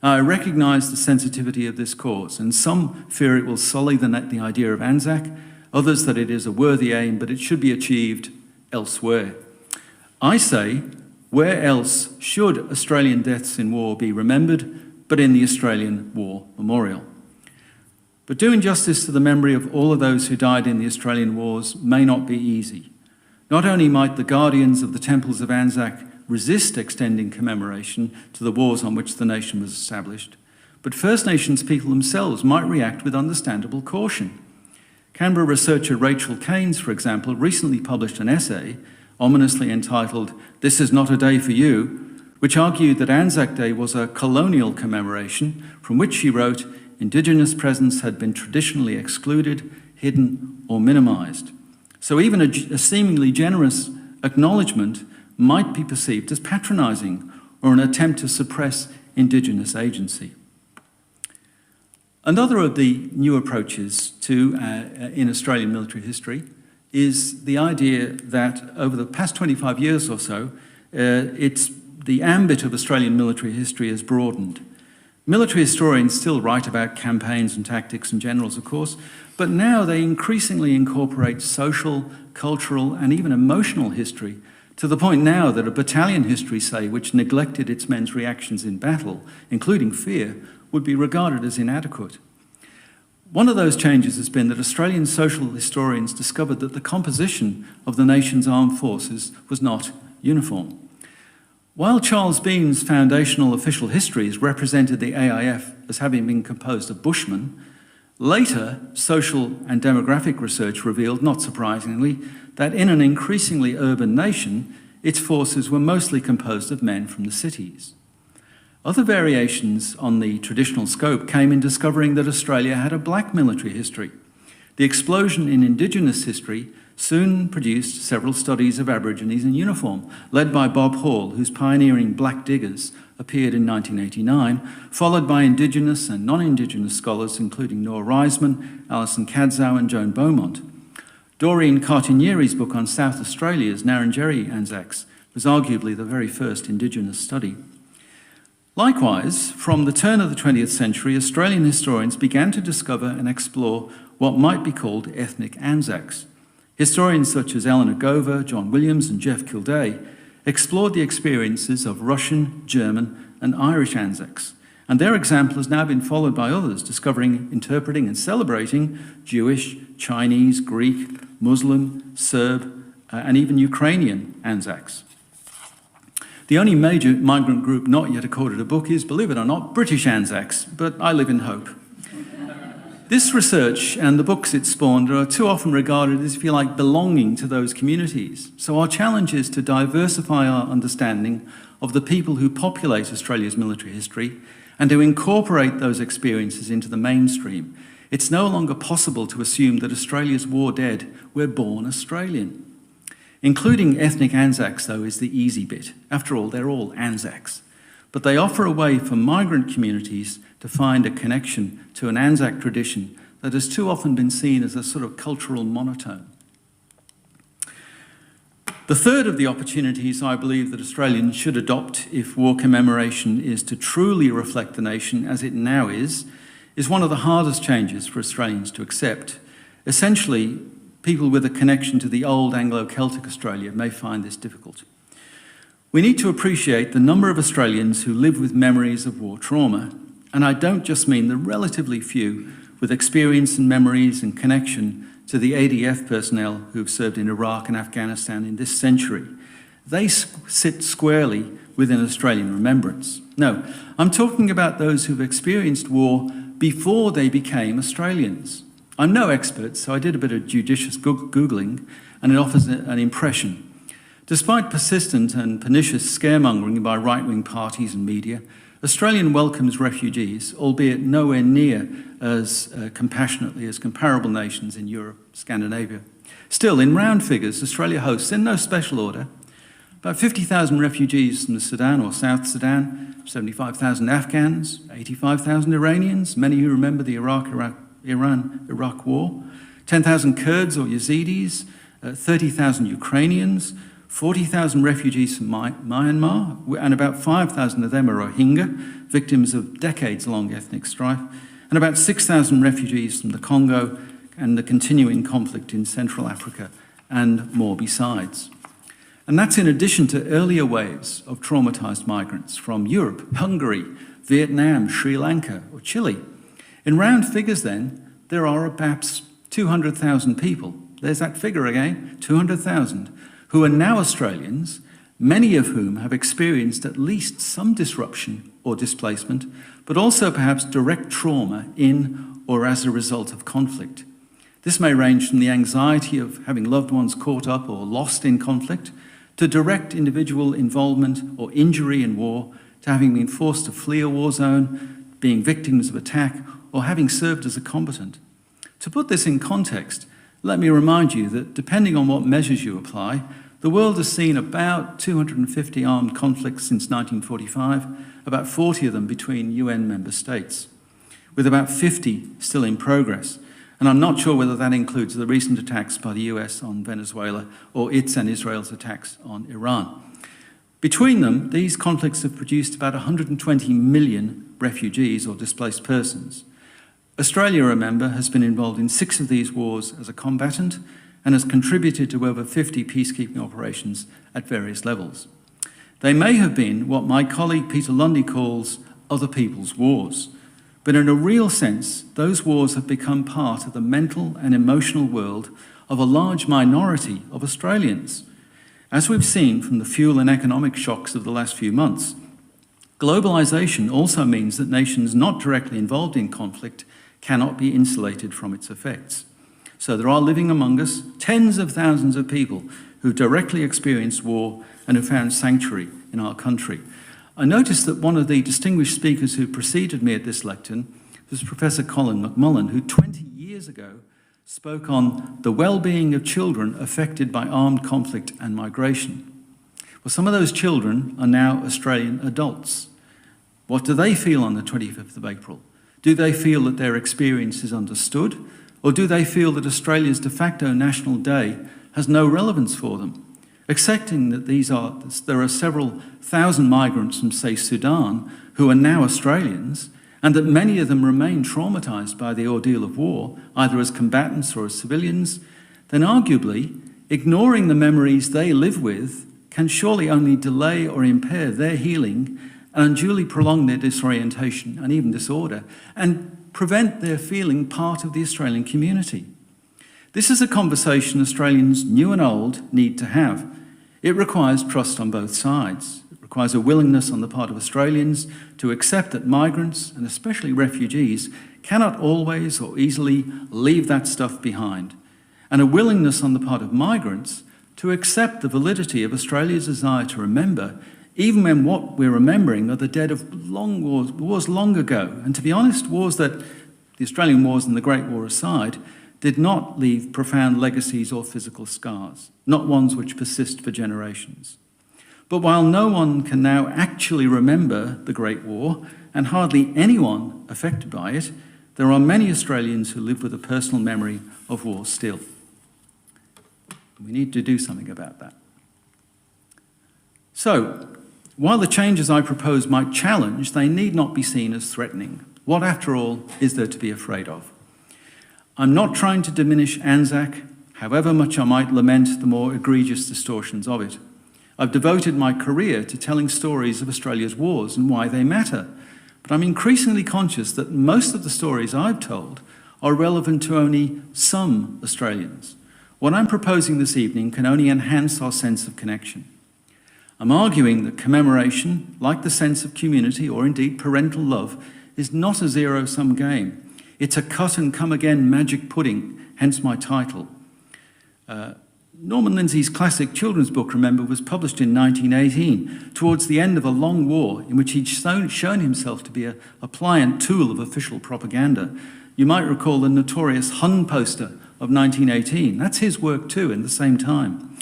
S4: Now, I recognise the sensitivity of this cause, and some fear it will sully the idea of Anzac, others that it is a worthy aim, but it should be achieved elsewhere. I say, where else should Australian deaths in war be remembered but in the Australian War Memorial? But doing justice to the memory of all of those who died in the Australian wars may not be easy. Not only might the guardians of the temples of Anzac resist extending commemoration to the wars on which the nation was established, but First Nations people themselves might react with understandable caution. Canberra researcher Rachel Keynes, for example, recently published an essay ominously entitled "This is Not a Day for You," which argued that Anzac Day was a colonial commemoration from which, she wrote, Indigenous presence had been traditionally excluded, hidden or minimised. So even a seemingly generous acknowledgement might be perceived as patronising or an attempt to suppress Indigenous agency. Another of the new approaches in Australian military history is the idea that over the past 25 years or so, the ambit of Australian military history has broadened. Military historians still write about campaigns and tactics and generals, of course, but now they increasingly incorporate social, cultural, and even emotional history, to the point now that a battalion history, say, which neglected its men's reactions in battle, including fear, would be regarded as inadequate. One of those changes has been that Australian social historians discovered that the composition of the nation's armed forces was not uniform. While Charles Bean's foundational official histories represented the AIF as having been composed of bushmen, later social and demographic research revealed, not surprisingly, that in an increasingly urban nation, its forces were mostly composed of men from the cities. Other variations on the traditional scope came in discovering that Australia had a black military history. The explosion in Indigenous history soon produced several studies of Aborigines in uniform, led by Bob Hall, whose pioneering Black Diggers appeared in 1989, followed by Indigenous and non-Indigenous scholars, including Noah Reisman, Alison Cadzow, and Joan Beaumont. Doreen Cartinieri's book on South Australia's Ngarrindjeri Anzacs was arguably the very first Indigenous study. Likewise, from the turn of the 20th century, Australian historians began to discover and explore what might be called ethnic Anzacs. Historians such as Eleanor Gover, John Williams, and Jeff Kilday explored the experiences of Russian, German, and Irish Anzacs, and their example has now been followed by others, discovering, interpreting, and celebrating Jewish, Chinese, Greek, Muslim, Serb, and even Ukrainian Anzacs. The only major migrant group not yet accorded a book is, believe it or not, British Anzacs, but I live in hope. This research and the books it spawned are too often regarded as, if you like, belonging to those communities. So our challenge is to diversify our understanding of the people who populate Australia's military history and to incorporate those experiences into the mainstream. It's no longer possible to assume that Australia's war dead were born Australian. Including ethnic Anzacs, though, is the easy bit. After all, they're all Anzacs. But they offer a way for migrant communities to find a connection to an Anzac tradition that has too often been seen as a sort of cultural monotone. The third of the opportunities I believe that Australians should adopt if war commemoration is to truly reflect the nation as it now is one of the hardest changes for Australians to accept. Essentially, people with a connection to the old Anglo-Celtic Australia may find this difficult. We need to appreciate the number of Australians who live with memories of war trauma, and I don't just mean the relatively few with experience and memories and connection to the ADF personnel who've served in Iraq and Afghanistan in this century. They sit squarely within Australian remembrance. No, I'm talking about those who've experienced war before they became Australians. I'm no expert, so I did a bit of judicious Googling, and it offers an impression. Despite persistent and pernicious scaremongering by right-wing parties and media, Australian welcomes refugees, albeit nowhere near as compassionately as comparable nations in Europe, Scandinavia. Still, in round figures, Australia hosts, in no special order, about 50,000 refugees from the Sudan or South Sudan, 75,000 Afghans, 85,000 Iranians, many who remember the Iran-Iraq war, 10,000 Kurds or Yazidis, 30,000 Ukrainians, 40,000 refugees from Myanmar, and about 5,000 of them are Rohingya, victims of decades-long ethnic strife, and about 6,000 refugees from the Congo and the continuing conflict in Central Africa, and more besides. And that's in addition to earlier waves of traumatised migrants from Europe, Hungary, Vietnam, Sri Lanka, or Chile. In round figures then, there are perhaps 200,000 people, there's that figure again, 200,000, who are now Australians, many of whom have experienced at least some disruption or displacement, but also perhaps direct trauma in or as a result of conflict. This may range from the anxiety of having loved ones caught up or lost in conflict, to direct individual involvement or injury in war, to having been forced to flee a war zone, being victims of attack, or having served as a combatant. To put this in context, let me remind you that depending on what measures you apply, the world has seen about 250 armed conflicts since 1945, about 40 of them between UN member states, with about 50 still in progress. And I'm not sure whether that includes the recent attacks by the US on Venezuela or its and Israel's attacks on Iran. Between them, these conflicts have produced about 120 million refugees or displaced persons. Australia, remember, has been involved in 6 of these wars as a combatant and has contributed to over 50 peacekeeping operations at various levels. They may have been what my colleague Peter Lundy calls other people's wars, but in a real sense, those wars have become part of the mental and emotional world of a large minority of Australians. As we've seen from the fuel and economic shocks of the last few months, globalisation also means that nations not directly involved in conflict cannot be insulated from its effects. So there are living among us tens of thousands of people who directly experienced war and who found sanctuary in our country. I noticed that one of the distinguished speakers who preceded me at this lectern was Professor Colin McMullen, who 20 years ago spoke on the well-being of children affected by armed conflict and migration. Well, some of those children are now Australian adults. What do they feel on the 25th of April? Do they feel that their experience is understood? Or do they feel that Australia's de facto national day has no relevance for them? Accepting that there are several thousand migrants from, say, Sudan who are now Australians, and that many of them remain traumatised by the ordeal of war, either as combatants or as civilians, then arguably ignoring the memories they live with can surely only delay or impair their healing and unduly prolong their disorientation and even disorder, and prevent their feeling part of the Australian community. This is a conversation Australians, new and old, need to have. It requires trust on both sides. It requires a willingness on the part of Australians to accept that migrants, and especially refugees, cannot always or easily leave that stuff behind, and a willingness on the part of migrants to accept the validity of Australia's desire to remember, even when what we're remembering are the dead of long wars long ago. And to be honest, wars that, the Australian wars and the Great War aside, did not leave profound legacies or physical scars, not ones which persist for generations. But while no one can now actually remember the Great War, and hardly anyone affected by it, there are many Australians who live with a personal memory of war still. We need to do something about that. So, while the changes I propose might challenge, they need not be seen as threatening. What, after all, is there to be afraid of? I'm not trying to diminish Anzac, however much I might lament the more egregious distortions of it. I've devoted my career to telling stories of Australia's wars and why they matter, but I'm increasingly conscious that most of the stories I've told are relevant to only some Australians. What I'm proposing this evening can only enhance our sense of connection. I'm arguing that commemoration, like the sense of community or indeed parental love, is not a zero-sum game. It's a cut-and-come-again magic pudding, hence my title. Norman Lindsay's classic children's book, remember, was published in 1918, towards the end of a long war in which he'd shown himself to be a pliant tool of official propaganda. You might recall the notorious Hun poster of 1918. That's his work too, in the same time.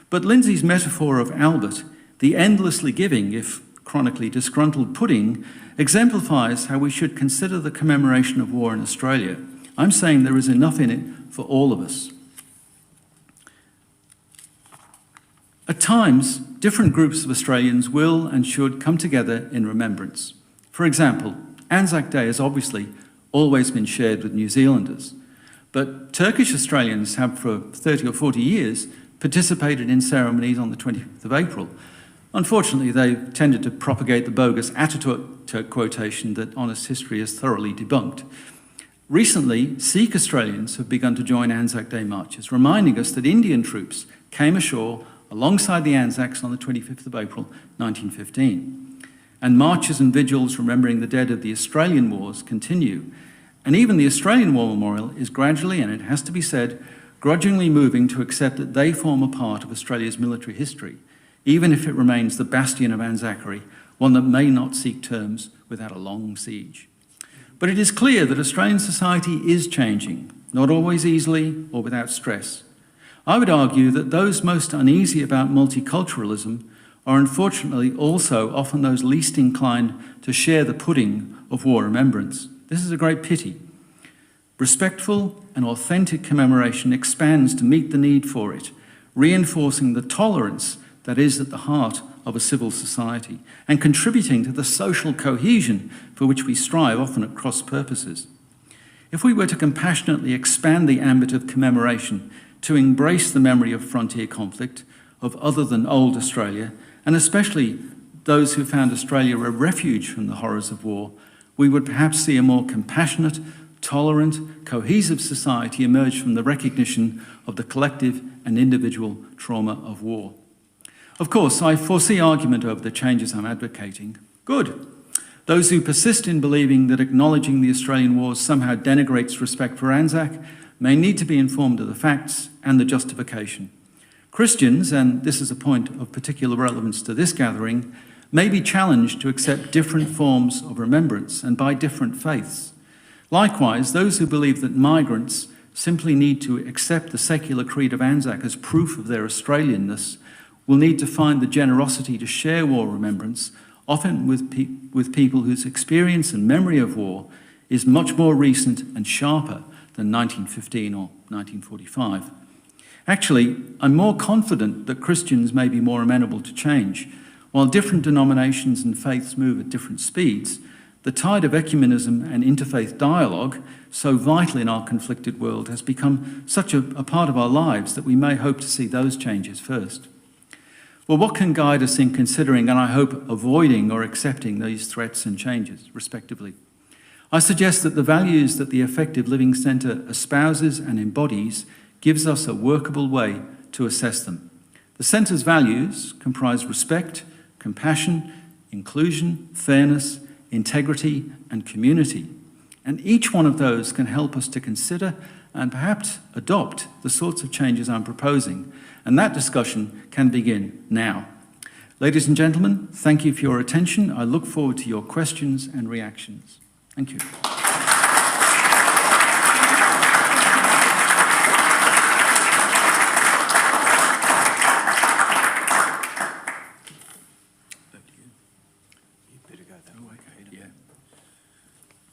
S4: But Lindsay's metaphor of Albert, the endlessly giving, if chronically disgruntled pudding, exemplifies how we should consider the commemoration of war in Australia. I'm saying there is enough in it for all of us. At times, different groups of Australians will and should come together in remembrance. For example, Anzac Day has obviously always been shared with New Zealanders, but Turkish Australians have for 30 or 40 years participated in ceremonies on the 25th of April. Unfortunately, they tended to propagate the bogus Ataturk quotation that honest history has thoroughly debunked. Recently, Sikh Australians have begun to join Anzac Day marches, reminding us that Indian troops came ashore alongside the Anzacs on the 25th of April 1915. And marches and vigils remembering the dead of the Australian wars continue. And even the Australian War Memorial is gradually, and it has to be said, grudgingly moving to accept that they form a part of Australia's military history, even if it remains the bastion of Anzacery, one that may not seek terms without a long siege. But it is clear that Australian society is changing, not always easily or without stress. I would argue that those most uneasy about multiculturalism are unfortunately also often those least inclined to share the pudding of war remembrance. This is a great pity. Respectful and authentic commemoration expands to meet the need for it, reinforcing the tolerance that is at the heart of a civil society and contributing to the social cohesion for which we strive, often at cross purposes. If we were to compassionately expand the ambit of commemoration to embrace the memory of frontier conflict, of other than old Australia, and especially those who found Australia a refuge from the horrors of war, we would perhaps see a more compassionate, tolerant, cohesive society emerge from the recognition of the collective and individual trauma of war. Of course, I foresee argument over the changes I'm advocating. Good. Those who persist in believing that acknowledging the Australian wars somehow denigrates respect for Anzac may need to be informed of the facts and the justification. Christians, and this is a point of particular relevance to this gathering, may be challenged to accept different forms of remembrance and by different faiths. Likewise, those who believe that migrants simply need to accept the secular creed of Anzac as proof of their Australianness will need to find the generosity to share war remembrance, often with people whose experience and memory of war is much more recent and sharper than 1915 or 1945. Actually, I'm more confident that Christians may be more amenable to change. While different denominations and faiths move at different speeds, the tide of ecumenism and interfaith dialogue, so vital in our conflicted world, has become such a part of our lives that we may hope to see those changes first. Well, what can guide us in considering, and I hope avoiding or accepting these threats and changes, respectively? I suggest that the values that the Effective Living Centre espouses and embodies gives us a workable way to assess them. The Centre's values comprise respect, compassion, inclusion, fairness, integrity, and community. And each one of those can help us to consider and perhaps adopt the sorts of changes I'm proposing. And that discussion can begin now. Ladies and gentlemen, thank you for your attention. I look forward to your questions and reactions. Thank you.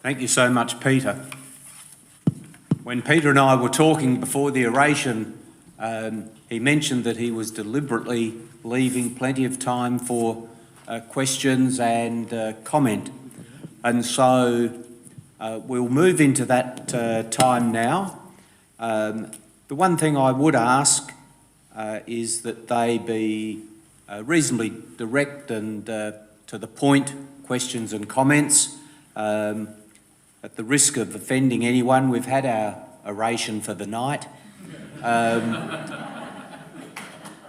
S1: Thank you so much, Peter. When Peter and I were talking before the oration, he mentioned that he was deliberately leaving plenty of time for questions and comment. And so we'll move into that time now. The one thing I would ask is that they be reasonably direct and to the point questions and comments. At the risk of offending anyone, we've had our oration for the night.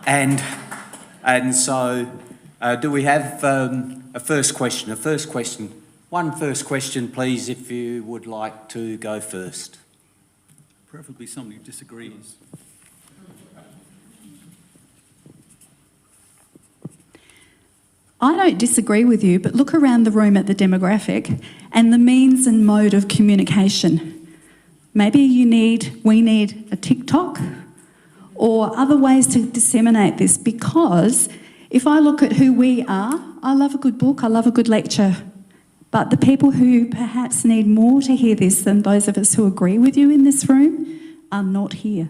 S1: And so do we have a first question? One first question, please, if you would like to go first.
S4: Preferably somebody who disagrees.
S5: I don't disagree with you, but look around the room at the demographic and the means and mode of communication. Maybe we need a TikTok or other ways to disseminate this, because if I look at who we are, I love a good book, I love a good lecture, but the people who perhaps need more to hear this than those of us who agree with you in this room are not here.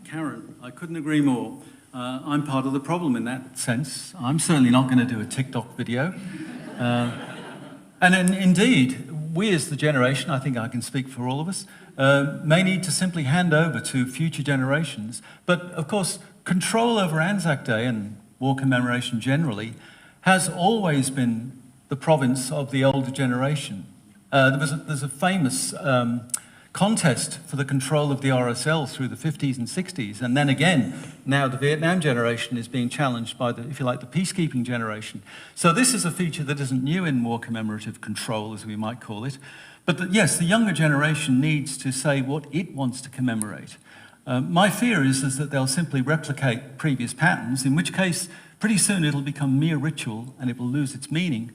S4: Karen, I couldn't agree more. I'm part of the problem in that sense. I'm certainly not going to do a TikTok video. And indeed, we as the generation, I think I can speak for all of us, may need to simply hand over to future generations. But of course, control over Anzac Day and war commemoration generally has always been the province of the older generation. There's a famous contest for the control of the RSL through the 50s and 60s, and then again, now the Vietnam generation is being challenged by the, if you like, the peacekeeping generation. So this is a feature that isn't new in war commemorative control, as we might call it. But yes, the younger generation needs to say what it wants to commemorate. My fear is that they'll simply replicate previous patterns, in which case, pretty soon it'll become mere ritual and it will lose its meaning.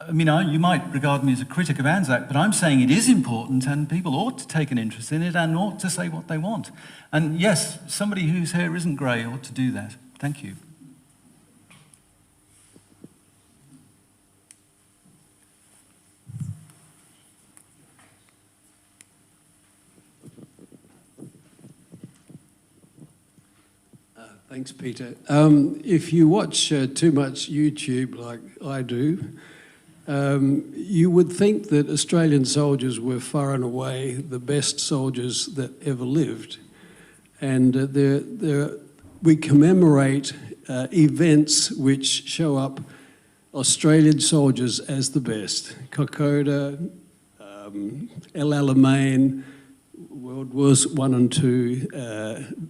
S4: I mean, you might regard me as a critic of Anzac, but I'm saying it is important and people ought to take an interest in it and ought to say what they want. And yes, somebody whose hair isn't grey ought to do that. Thank you.
S6: Thanks, Peter. If you watch too much YouTube like I do, you would think that Australian soldiers were far and away the best soldiers that ever lived. And we commemorate events which show up Australian soldiers as the best. Kokoda, El Alamein, World Wars I and II,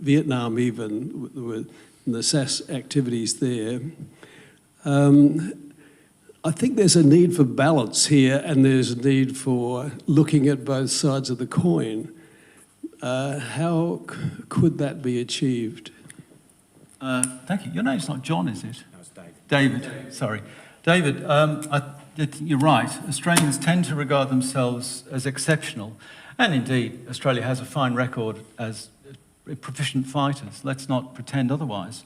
S6: Vietnam even, with the SAS activities there. I think there's a need for balance here, and there's a need for looking at both sides of the coin. How could that be achieved?
S4: Thank you. Your name's not John, is it?
S1: No, it's David.
S4: David, sorry. David, you're right. Australians tend to regard themselves as exceptional. And indeed, Australia has a fine record as proficient fighters. Let's not pretend otherwise.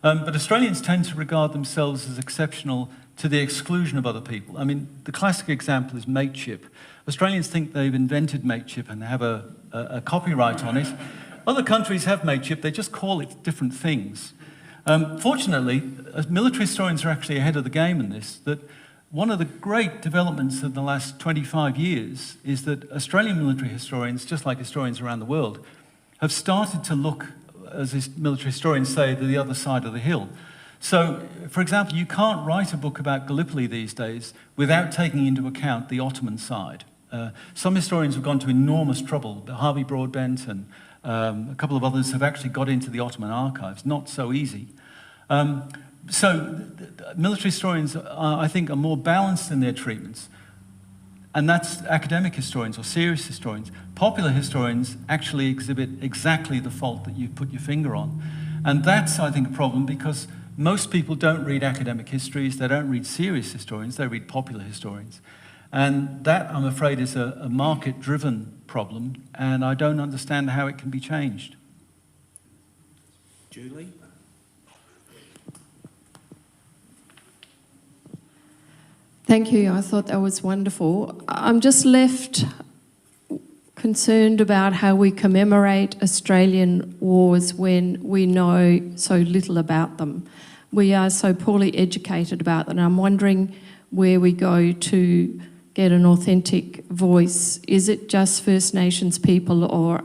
S4: But Australians tend to regard themselves as exceptional to the exclusion of other people. I mean, the classic example is mateship. Australians think they've invented mateship and have a copyright on it. Other countries have mateship, they just call it different things. Fortunately, military historians are actually ahead of the game in this, that one of the great developments of the last 25 years is that Australian military historians, just like historians around the world, have started to look, as military historians say, to the other side of the hill. So, for example, you can't write a book about Gallipoli these days without taking into account the Ottoman side. Some historians have gone to enormous trouble. Harvey Broadbent and a couple of others have actually got into the Ottoman archives. Not so easy. Military historians, I think, are more balanced in their treatments. And that's academic historians or serious historians. Popular historians actually exhibit exactly the fault that you've put your finger on. And that's, I think, a problem because most people don't read academic histories, they don't read serious historians, they read popular historians. And that, I'm afraid, is a market-driven problem, and I don't understand how it can be changed.
S1: Julie?
S2: Thank you. I thought that was wonderful. I'm just left concerned about how we commemorate Australian wars when we know so little about them. We are so poorly educated about them. I'm wondering where we go to get an authentic voice. Is it just First Nations people, or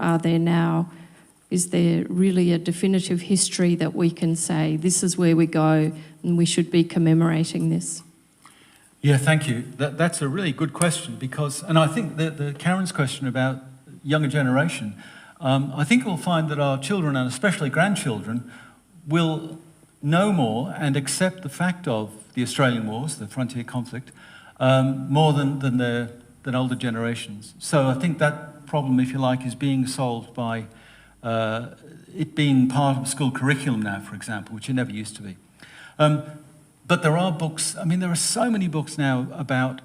S2: is there really a definitive history that we can say this is where we go and we should be commemorating this?
S4: Yeah, thank you. That's a really good question because, and I think the Karen's question about younger generation, I think we'll find that our children and especially grandchildren will know more and accept the fact of the Australian wars, the frontier conflict, more than older generations. So I think that problem, if you like, is being solved by it being part of school curriculum now, for example, which it never used to be. But there are books, I mean, there are so many books now about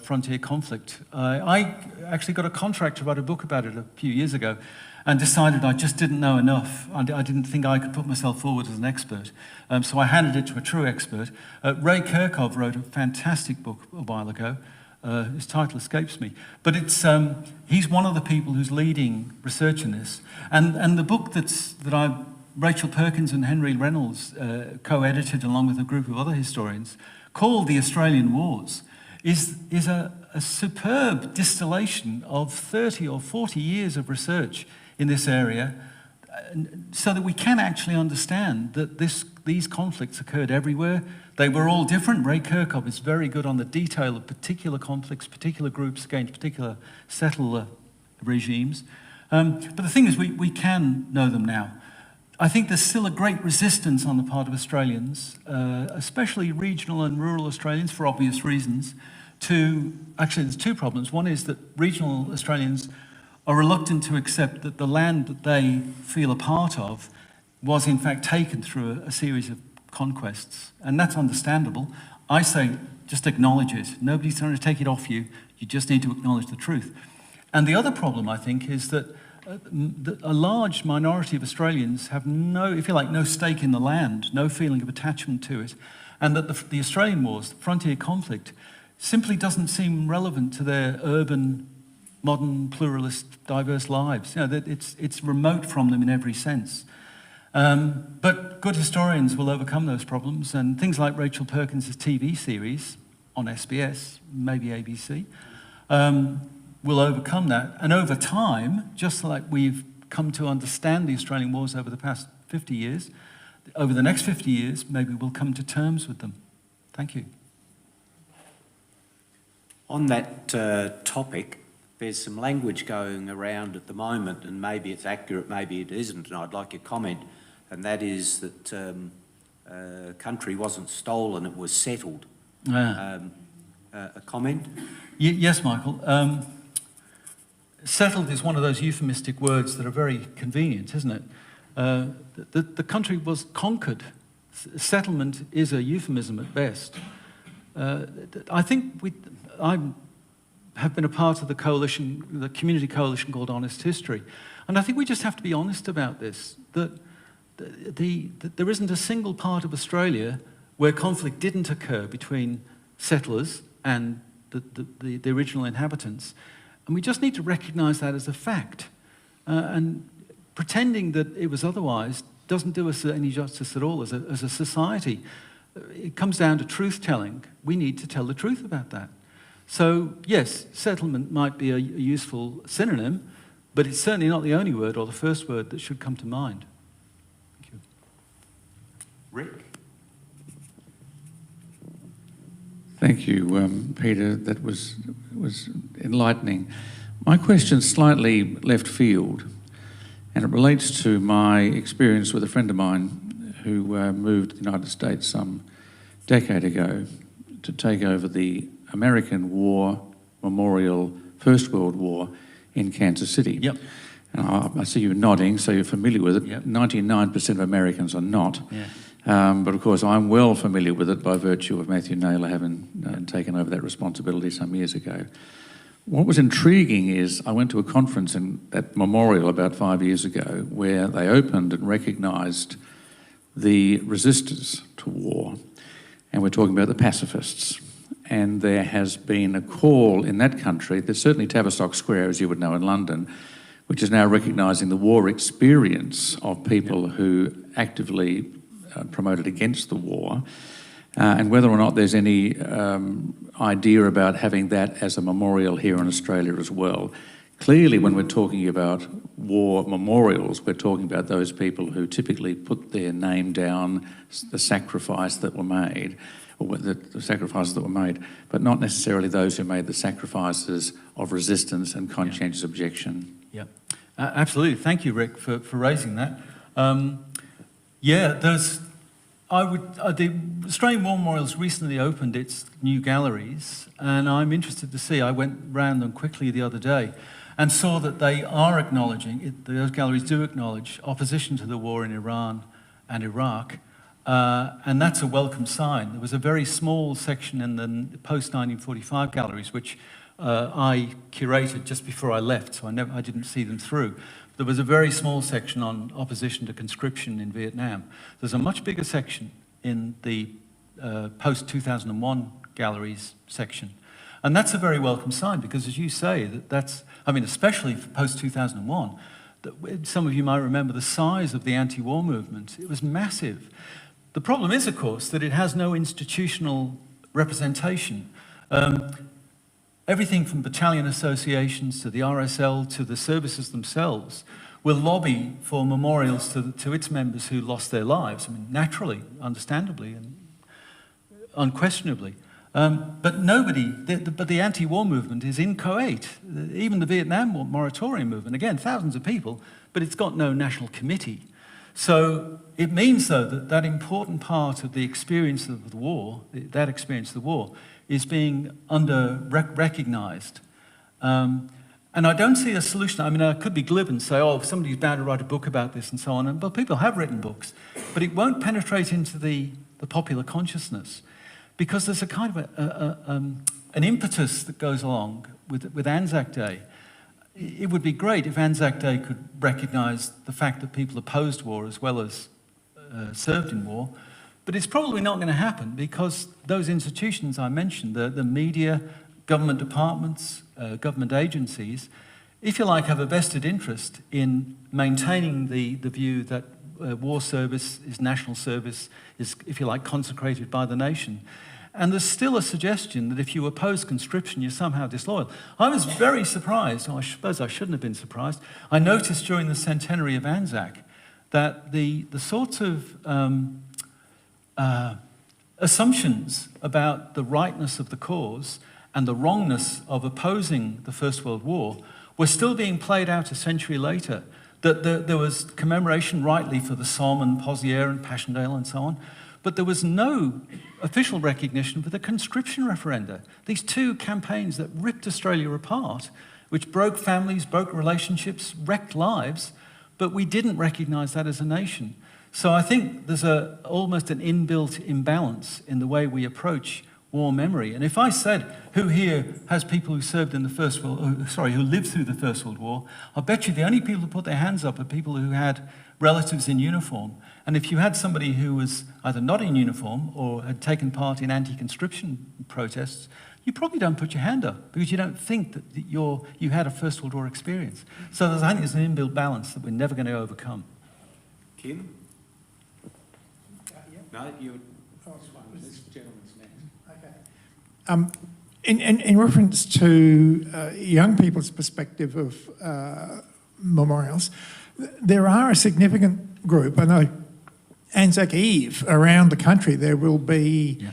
S4: frontier conflict. I actually got a contract to write a book about it a few years ago and decided I just didn't know enough. I didn't think I could put myself forward as an expert. So I handed it to a true expert. Ray Kirchhoff wrote a fantastic book a while ago. His title escapes me. But it's he's one of the people who's leading research in this. And the book that Rachel Perkins and Henry Reynolds co-edited along with a group of other historians, called The Australian Wars, is a superb distillation of 30 or 40 years of research in this area, so that we can actually understand that these conflicts occurred everywhere. They were all different. Ray Kirchhoff is very good on the detail of particular conflicts, particular groups against particular settler regimes. But the thing is, we can know them now. I think there's still a great resistance on the part of Australians, especially regional and rural Australians, for obvious reasons, actually there's two problems. One is that regional Australians are reluctant to accept that the land that they feel a part of was in fact taken through a series of conquests, and that's understandable. I say, just acknowledge it. Nobody's trying to take it off you, you just need to acknowledge the truth. And the other problem, I think, is that a large minority of Australians have no stake in the land, no feeling of attachment to it, and that the Australian wars, the frontier conflict, simply doesn't seem relevant to their urban, modern, pluralist, diverse lives. You know, that it's remote from them in every sense. But good historians will overcome those problems, and things like Rachel Perkins' TV series on SBS, maybe ABC, will overcome that. And over time, just like we've come to understand the Australian wars over the past 50 years, over the next 50 years, maybe we'll come to terms with them. Thank you.
S1: On that topic, there's some language going around at the moment, and maybe it's accurate, maybe it isn't, and I'd like your comment, and that is that country wasn't stolen, it was settled. A comment?
S4: Yes, Michael. Settled is one of those euphemistic words that are very convenient, isn't it? The country was conquered. Settlement is a euphemism at best. I think I have been a part of the coalition, the community coalition called Honest History, and I think we just have to be honest about this, that there isn't a single part of Australia where conflict didn't occur between settlers and the original inhabitants, and we just need to recognise that as a fact, and pretending that it was otherwise doesn't do us any justice at all as a society. It comes down to truth-telling. We need to tell the truth about that. So, yes, settlement might be a useful synonym, but it's certainly not the only word or the first word that should come to mind. Thank you.
S1: Rick?
S7: Thank you, Peter. That was enlightening. My question's slightly left field, and it relates to my experience with a friend of mine who moved to the United States some decade ago to take over the American War Memorial, First World War in Kansas City.
S4: Yep.
S7: And I see you nodding, so you're familiar with it.
S4: Yep.
S7: 99% of Americans are not.
S4: Yeah.
S7: But of course, I'm well familiar with it by virtue of Matthew Naylor having taken over that responsibility some years ago. What was intriguing is I went to a conference at Memorial about 5 years ago where they opened and recognised the resistors to war, and we're talking about the pacifists. And there has been a call in that country, there's certainly Tavistock Square, as you would know, in London, which is now recognising the war experience of people who actively promoted against the war, and whether or not there's any idea about having that as a memorial here in Australia as well. Clearly, when we're talking about war memorials, we're talking about those people who typically put their name down, the sacrifice that were made, or the sacrifices that were made, but not necessarily those who made the sacrifices of resistance and conscientious objection.
S4: Yeah, absolutely. Thank you, Rick, for raising that. The Australian War Memorial's recently opened its new galleries, and I'm interested to see, I went round them quickly the other day, and saw that they are acknowledging, those galleries do acknowledge opposition to the war in Iran and Iraq, and that's a welcome sign. There was a very small section in the post-1945 galleries, which I curated just before I left, so I didn't see them through. There was a very small section on opposition to conscription in Vietnam. There's a much bigger section in the post-2001 galleries section. And that's a very welcome sign because, as you say, especially for post-2001, some of you might remember the size of the anti-war movement. It was massive. The problem is, of course, that it has no institutional representation. Everything from battalion associations to the RSL to the services themselves will lobby for memorials to its members who lost their lives. I mean, naturally, understandably, and unquestionably. But the anti-war movement is inchoate. Even the Vietnam moratorium movement, again, thousands of people, but it's got no national committee. So it means, though, that important part of the experience of the war, that experience of the war, is being recognised. And I don't see a solution. I mean, I could be glib and say, oh, somebody's bound to write a book about this and so on. But people have written books. But it won't penetrate into the popular consciousness because there's a kind of an impetus that goes along with Anzac Day. It would be great if Anzac Day could recognise the fact that people opposed war as well as served in war. But it's probably not going to happen because those institutions I mentioned, the media, government departments, government agencies, if you like, have a vested interest in maintaining the view that war service, his national service is, if you like, consecrated by the nation. And there's still a suggestion that if you oppose conscription, you're somehow disloyal. I was very surprised, or I suppose I shouldn't have been surprised. I noticed during the centenary of Anzac that the sorts of assumptions about the rightness of the cause and the wrongness of opposing the First World War were still being played out a century later. That there was commemoration rightly for the Somme and Pozières and Passchendaele and so on, but there was no official recognition for the conscription referenda. These two campaigns that ripped Australia apart, which broke families, broke relationships, wrecked lives, but we didn't recognise that as a nation. So I think there's almost an inbuilt imbalance in the way we approach war memory. And if I said, who here has people who served in the who lived through the First World War, I'll bet you the only people who put their hands up are people who had relatives in uniform. And if you had somebody who was either not in uniform or had taken part in anti-conscription protests, you probably don't put your hand up because you don't think that you had a First World War experience. So I think there's an inbuilt balance that we're never going to overcome.
S1: Kim? No, you. This gentleman's next.
S8: Okay. In reference to young people's perspective of memorials, there are a significant group. I know Anzac Eve around the country there will be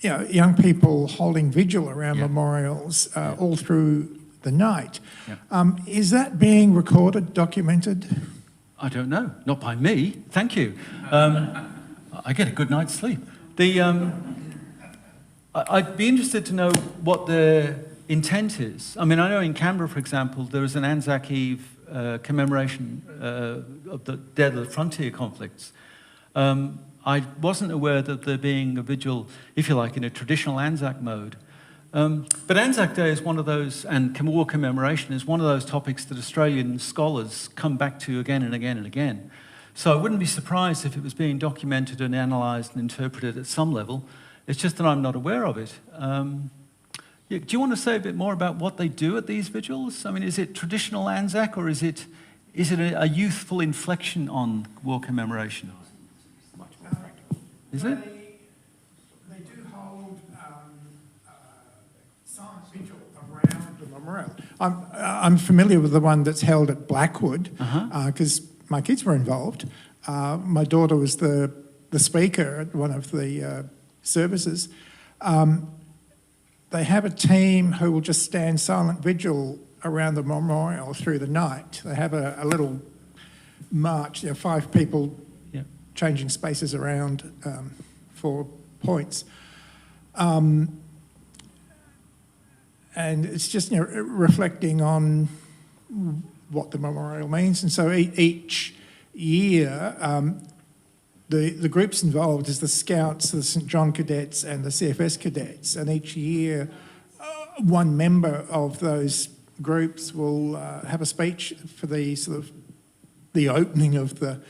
S8: young people holding vigil around memorials all through the night. Is that being recorded, documented?
S4: I don't know. Not by me. Thank you. I get a good night's sleep. I'd be interested to know what the intent is. I mean, I know in Canberra, for example, there is an Anzac Eve commemoration of the dead of the frontier conflicts. I wasn't aware that there being a vigil, if you like, in a traditional Anzac mode. But Anzac Day is one of those, and war commemoration is one of those topics that Australian scholars come back to again and again and again. So I wouldn't be surprised if it was being documented and analysed and interpreted at some level. It's just that I'm not aware of it. Do you want to say a bit more about what they do at these vigils? I mean, is it traditional Anzac or is it a youthful inflection on war commemoration? Is it?
S8: They do hold silent vigil around the memorial. I'm familiar with the one that's held at Blackwood because my kids were involved. My daughter was the speaker at one of the services. They have a team who will just stand silent vigil around the memorial through the night. They have a little march, 5 people changing spaces around for points. And it's just reflecting on what the memorial means. And so each year, the groups involved is the Scouts, the St John Cadets and the CFS Cadets. And each year, one member of those groups will have a speech for the sort of the opening of the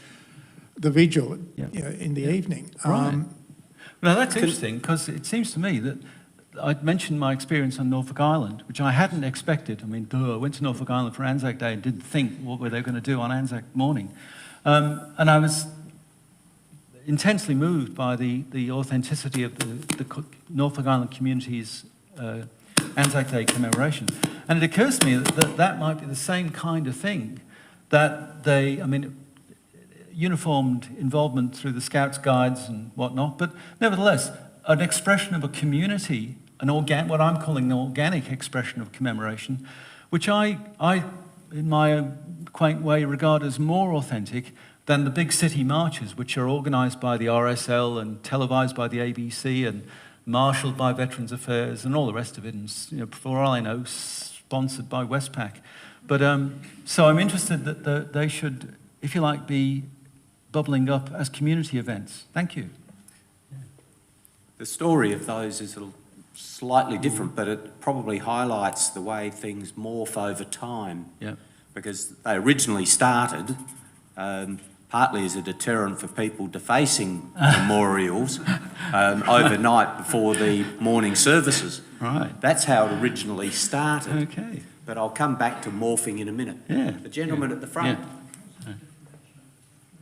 S8: vigil in the evening.
S4: Right. Now that's interesting because it seems to me that I'd mentioned my experience on Norfolk Island, which I hadn't expected. I mean, I went to Norfolk Island for Anzac Day and didn't think what were they going to do on Anzac morning. And I was intensely moved by the authenticity of the Norfolk Island community's Anzac Day commemoration. And it occurs to me that might be the same kind of thing that uniformed involvement through the Scouts guides and whatnot, but nevertheless, an expression of a community, what I'm calling an organic expression of commemoration, which I, in my quaint way, regard as more authentic than the big city marches, which are organised by the RSL and televised by the ABC and marshalled by Veterans Affairs and all the rest of it, and for all I know, sponsored by Westpac. But so I'm interested that they should, if you like, be bubbling up as community events. Thank you.
S1: The story of those is slightly different, but it probably highlights the way things morph over time.
S4: Yeah.
S1: Because they originally started partly as a deterrent for people defacing memorials overnight before the morning services.
S4: Right.
S1: That's how it originally started.
S4: Okay.
S1: But I'll come back to morphing in a minute.
S4: Yeah.
S1: The gentleman at the front.
S4: Yeah.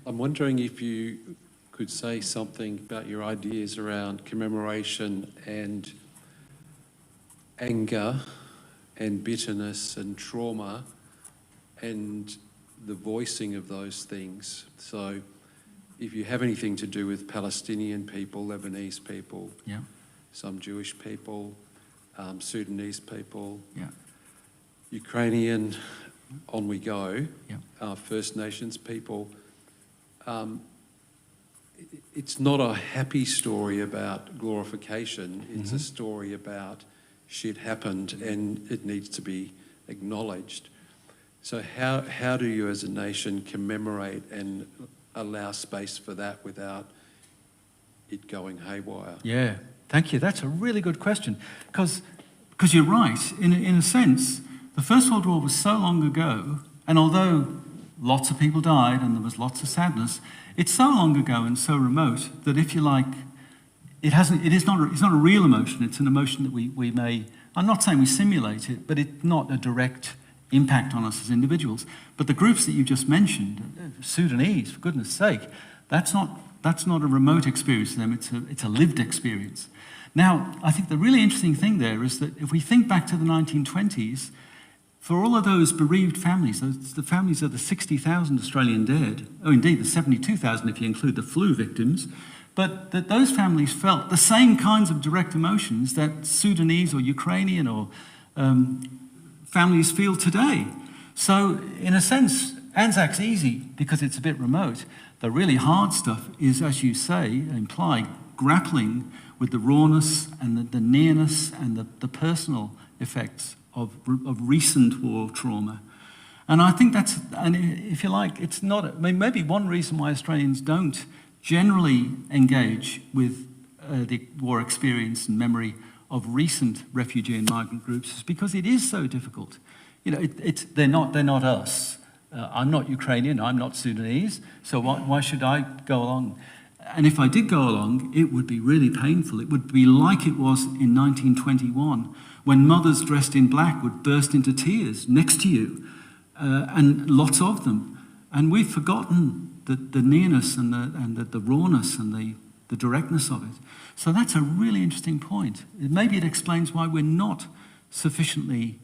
S6: I'm wondering if you could say something about your ideas around commemoration and anger and bitterness and trauma and the voicing of those things. So if you have anything to do with Palestinian people, Lebanese people,
S7: Yeah.
S6: some Jewish people, Sudanese people,
S7: Yeah.
S6: Ukrainian, on we go,
S7: Yeah.
S6: First Nations people, it's not a happy story about glorification, it's a story about shit happened and it needs to be acknowledged. So how do you as a nation commemorate and allow space for that without it going haywire?
S4: Yeah, thank you. That's a really good question. Because you're right, in a sense, the First World War was so long ago, and although lots of people died and there was lots of sadness, it's so long ago and so remote that, if you like, it's not a real emotion. It's an emotion that we may, I'm not saying we simulate it, but it's not a direct impact on us as individuals. But the groups that you just mentioned, Sudanese, for goodness sake, that's not a remote experience for them, it's a lived experience. Now, I think the really interesting thing there is that if we think back to the 1920s, for all of those bereaved families, the families of the 60,000 Australian dead, oh indeed the 72,000 if you include the flu victims, but that those families felt the same kinds of direct emotions that Sudanese or Ukrainian or families feel today. So in a sense, Anzac's easy because it's a bit remote. The really hard stuff is, as you say, imply, grappling with the rawness and the nearness and the personal effects of recent war trauma. And I think that's, and if you like, it's not, I mean, maybe one reason why Australians don't generally engage with the war experience and memory of recent refugee and migrant groups is because it is so difficult. You know, they're not us. I'm not Ukrainian, I'm not Sudanese, so why should I go along? And if I did go along, it would be really painful. It would be like it was in 1921, when mothers dressed in black would burst into tears next to you, and lots of them. And we've forgotten the nearness and the rawness and the directness of it. So that's a really interesting point. Maybe it explains why we're not sufficiently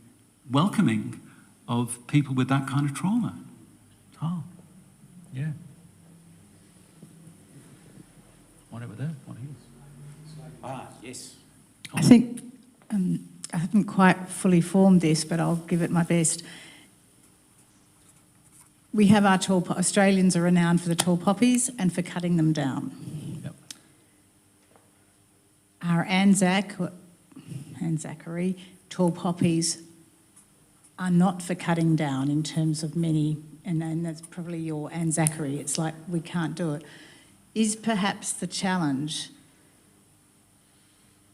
S4: welcoming of people with that kind of trauma. Oh, yeah. One over there, one here.
S1: Yes.
S9: I think I haven't quite fully formed this, but I'll give it my best. We have our Australians are renowned for the tall poppies and for cutting them down.
S4: Yep.
S9: Our Anzacary tall poppies are not for cutting down in terms of many, and that's probably your Anzacary. It's like we can't do it. Is perhaps the challenge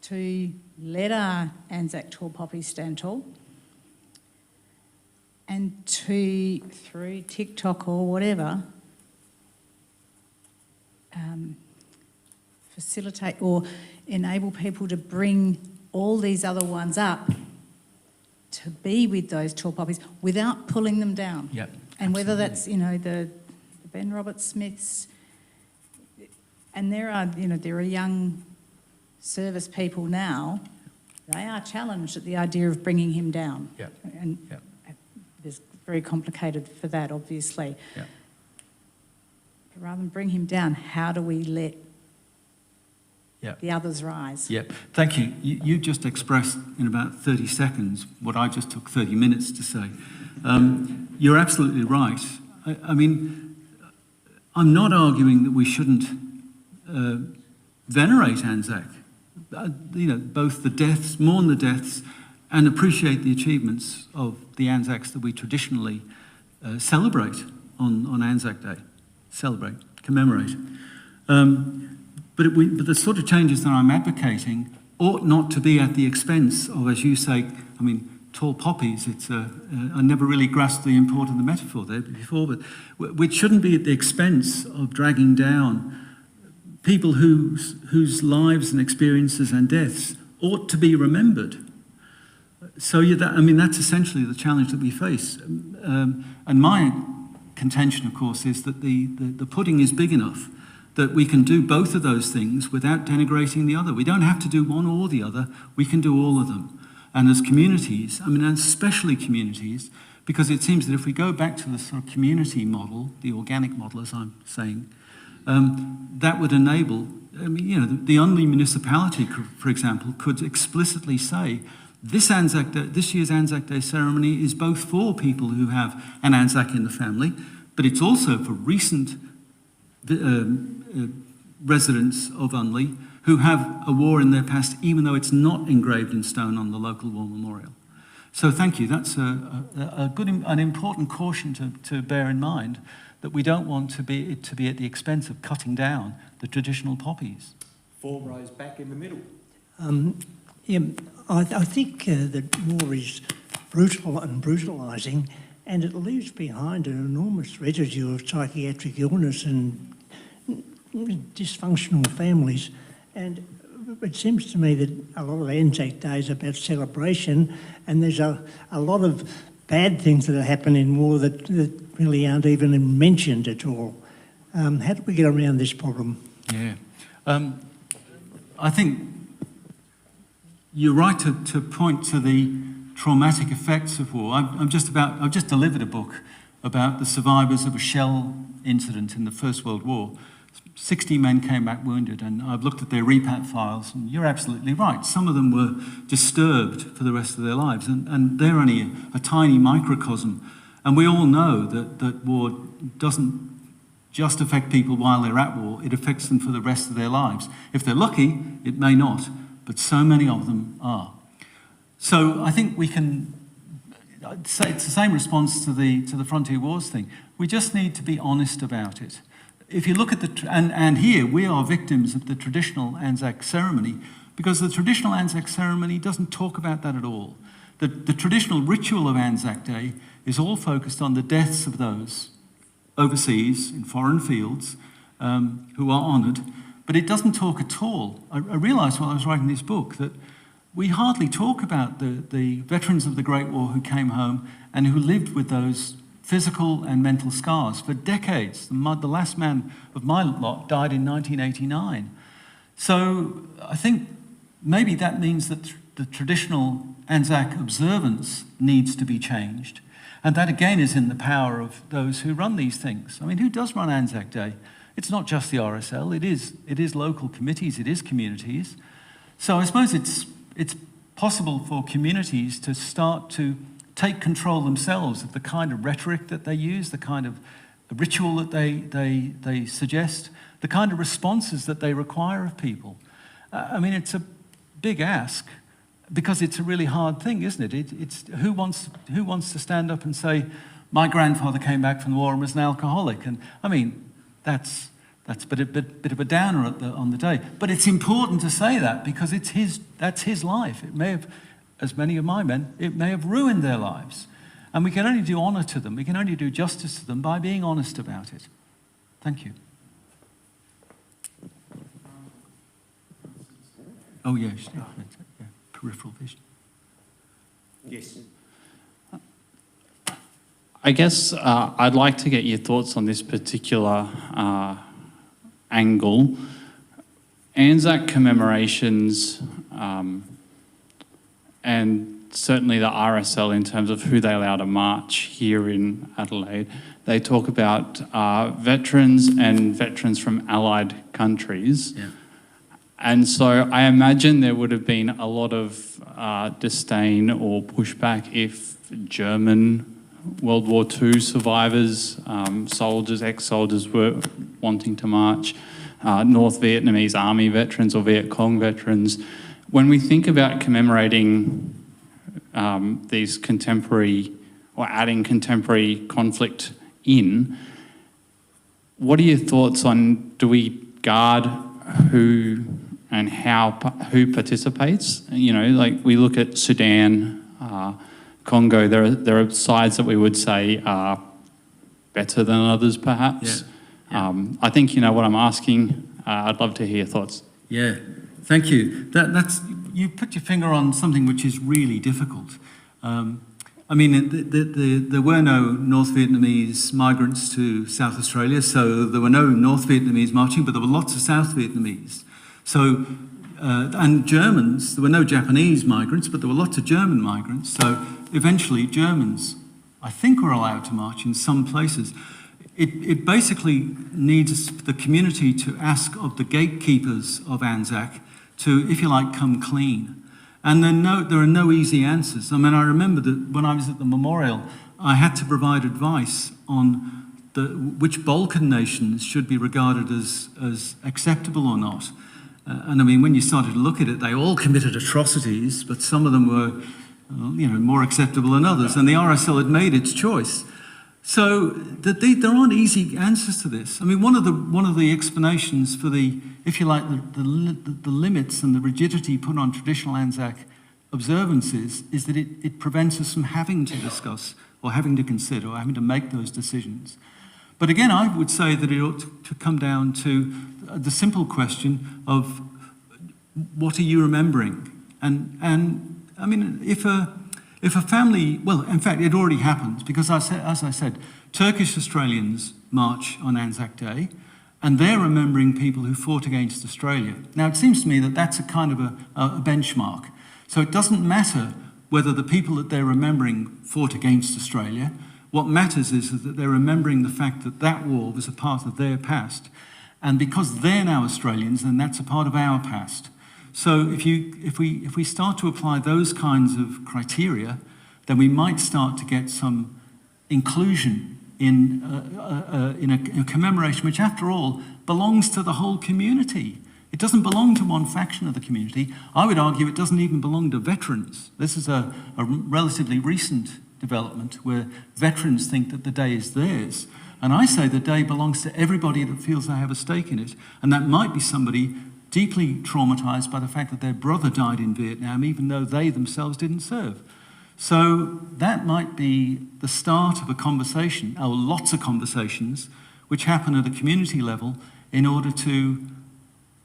S9: to let our Anzac tall poppies stand tall and to, through TikTok or whatever, facilitate or enable people to bring all these other ones up to be with those tall poppies without pulling them down.
S4: Yep.
S9: And whether that's, you know, the Ben Roberts-Smiths, and there are young service people now, they are challenged at the idea of bringing him down.
S4: Yep.
S9: And
S4: Yep.
S9: it's very complicated for that, obviously.
S4: Yep.
S9: But rather than bring him down, how do we let
S4: Yep.
S9: the others rise?
S4: Yep. Thank you. You just expressed in about 30 seconds what I just took 30 minutes to say. You're absolutely right. I mean, I'm not arguing that we shouldn't venerate Anzac. Both the deaths, mourn the deaths, and appreciate the achievements of the Anzacs that we traditionally celebrate on Anzac Day. Celebrate, commemorate. But the sort of changes that I'm advocating ought not to be at the expense of, as you say, I mean, tall poppies. I never really grasped the import of the metaphor there before, but which shouldn't be at the expense of dragging down people whose lives and experiences and deaths ought to be remembered. So that's essentially the challenge that we face. And my contention, of course, is that the pudding is big enough that we can do both of those things without denigrating the other. We don't have to do one or the other, we can do all of them. And as communities, I mean, and especially communities, because it seems that if we go back to the sort of community model, the organic model, as I'm saying, that would enable, I mean, you know, the Unley municipality, for example, could explicitly say, this year's Anzac Day ceremony is both for people who have an Anzac in the family, but it's also for recent residents of Unley who have a war in their past, even though it's not engraved in stone on the local war memorial. So thank you. That's an important caution to bear in mind, that we don't want to be at the expense of cutting down the traditional poppies.
S1: 4 rows back in the middle.
S10: Yeah, I think that war is brutal and brutalising, and it leaves behind an enormous residue of psychiatric illness and dysfunctional families. And it seems to me that a lot of Anzac Day is about celebration, and there's a lot of bad things that happen in war that really aren't even mentioned at all. How do we get around this problem?
S4: Yeah. I think you're right to point to the traumatic effects of war. I've just delivered a book about the survivors of a shell incident in the First World War. 60 men came back wounded, and I've looked at their repat files, and you're absolutely right. Some of them were disturbed for the rest of their lives, and they're only a tiny microcosm. And we all know that war doesn't just affect people while they're at war, it affects them for the rest of their lives. If they're lucky, it may not, but so many of them are. So I think we can say it's the same response to the Frontier Wars thing. We just need to be honest about it. If you look at and here we are victims of the traditional Anzac ceremony, because the traditional Anzac ceremony doesn't talk about that at all. The traditional ritual of Anzac Day is all focused on the deaths of those overseas in foreign fields who are honoured, but it doesn't talk at all. I realised while I was writing this book that we hardly talk about the veterans of the Great War who came home and who lived with those physical and mental scars for decades. The last man of my lot died in 1989. So I think maybe that means that the traditional Anzac observance needs to be changed. And that again is in the power of those who run these things. I mean, who does run Anzac Day? It's not just the RSL, it is local committees, it is communities. So I suppose it's possible for communities to start to take control themselves of the kind of rhetoric that they use, the kind of ritual that they suggest, the kind of responses that they require of people. I mean, it's a big ask because it's a really hard thing, isn't it? It's who wants to stand up and say, my grandfather came back from the war and was an alcoholic? And I mean, that's a bit of a downer on the day. But it's important to say that because that's his life. It may have, as many of my men, it may have ruined their lives. And we can only do honour to them, we can only do justice to them by being honest about it. Thank you. Oh, yes, yeah, peripheral vision.
S1: Yes.
S11: I guess I'd like to get your thoughts on this particular angle. Anzac commemorations and certainly the RSL in terms of who they allow to march here in Adelaide, they talk about veterans and veterans from allied countries.
S4: Yeah.
S11: And so I imagine there would have been a lot of disdain or pushback if German World War II survivors, soldiers, ex-soldiers were wanting to march, North Vietnamese Army veterans or Viet Cong veterans. When we think about commemorating these contemporary or adding contemporary conflict in, what are your thoughts on, do we guard who and who participates? You know, like we look at Sudan, Congo, there are sides that we would say are better than others, perhaps.
S4: Yeah.
S11: I think you know what I'm asking. I'd love to hear your thoughts.
S4: Yeah, thank you. You put your finger on something which is really difficult. I mean, there were no North Vietnamese migrants to South Australia, so there were no North Vietnamese marching, but there were lots of South Vietnamese. So, and Germans, there were no Japanese migrants, but there were lots of German migrants. So eventually Germans, I think, were allowed to march in some places. It basically needs the community to ask of the gatekeepers of Anzac to, if you like, come clean. And there are no easy answers. I mean, I remember that when I was at the memorial, I had to provide advice on which Balkan nations should be regarded as acceptable or not. And I mean, when you started to look at it, they all committed atrocities, but some of them were, more acceptable than others. And the RSL had made its choice. So there aren't easy answers to this. I mean, one of the explanations for the, if you like, the limits and the rigidity put on traditional Anzac observances is that it prevents us from having to discuss or having to consider or having to make those decisions. But again, I would say that it ought to come down to the simple question of what are you remembering? And I mean, if a family, well, in fact, it already happens because, as I said, Turkish Australians march on Anzac Day, and they're remembering people who fought against Australia. Now, it seems to me that that's a kind of a benchmark. So it doesn't matter whether the people that they're remembering fought against Australia. What matters is that they're remembering the fact that that war was a part of their past. And because they're now Australians, then that's a part of our past. So if we start to apply those kinds of criteria, then we might start to get some inclusion in a commemoration which, after all, belongs to the whole community. It doesn't belong to one faction of the community. I would argue it doesn't even belong to veterans. This is a relatively recent development where veterans think that the day is theirs. And I say the day belongs to everybody that feels they have a stake in it. And that might be somebody deeply traumatised by the fact that their brother died in Vietnam, even though they themselves didn't serve. So that might be the start of a conversation, or lots of conversations, which happen at a community level in order to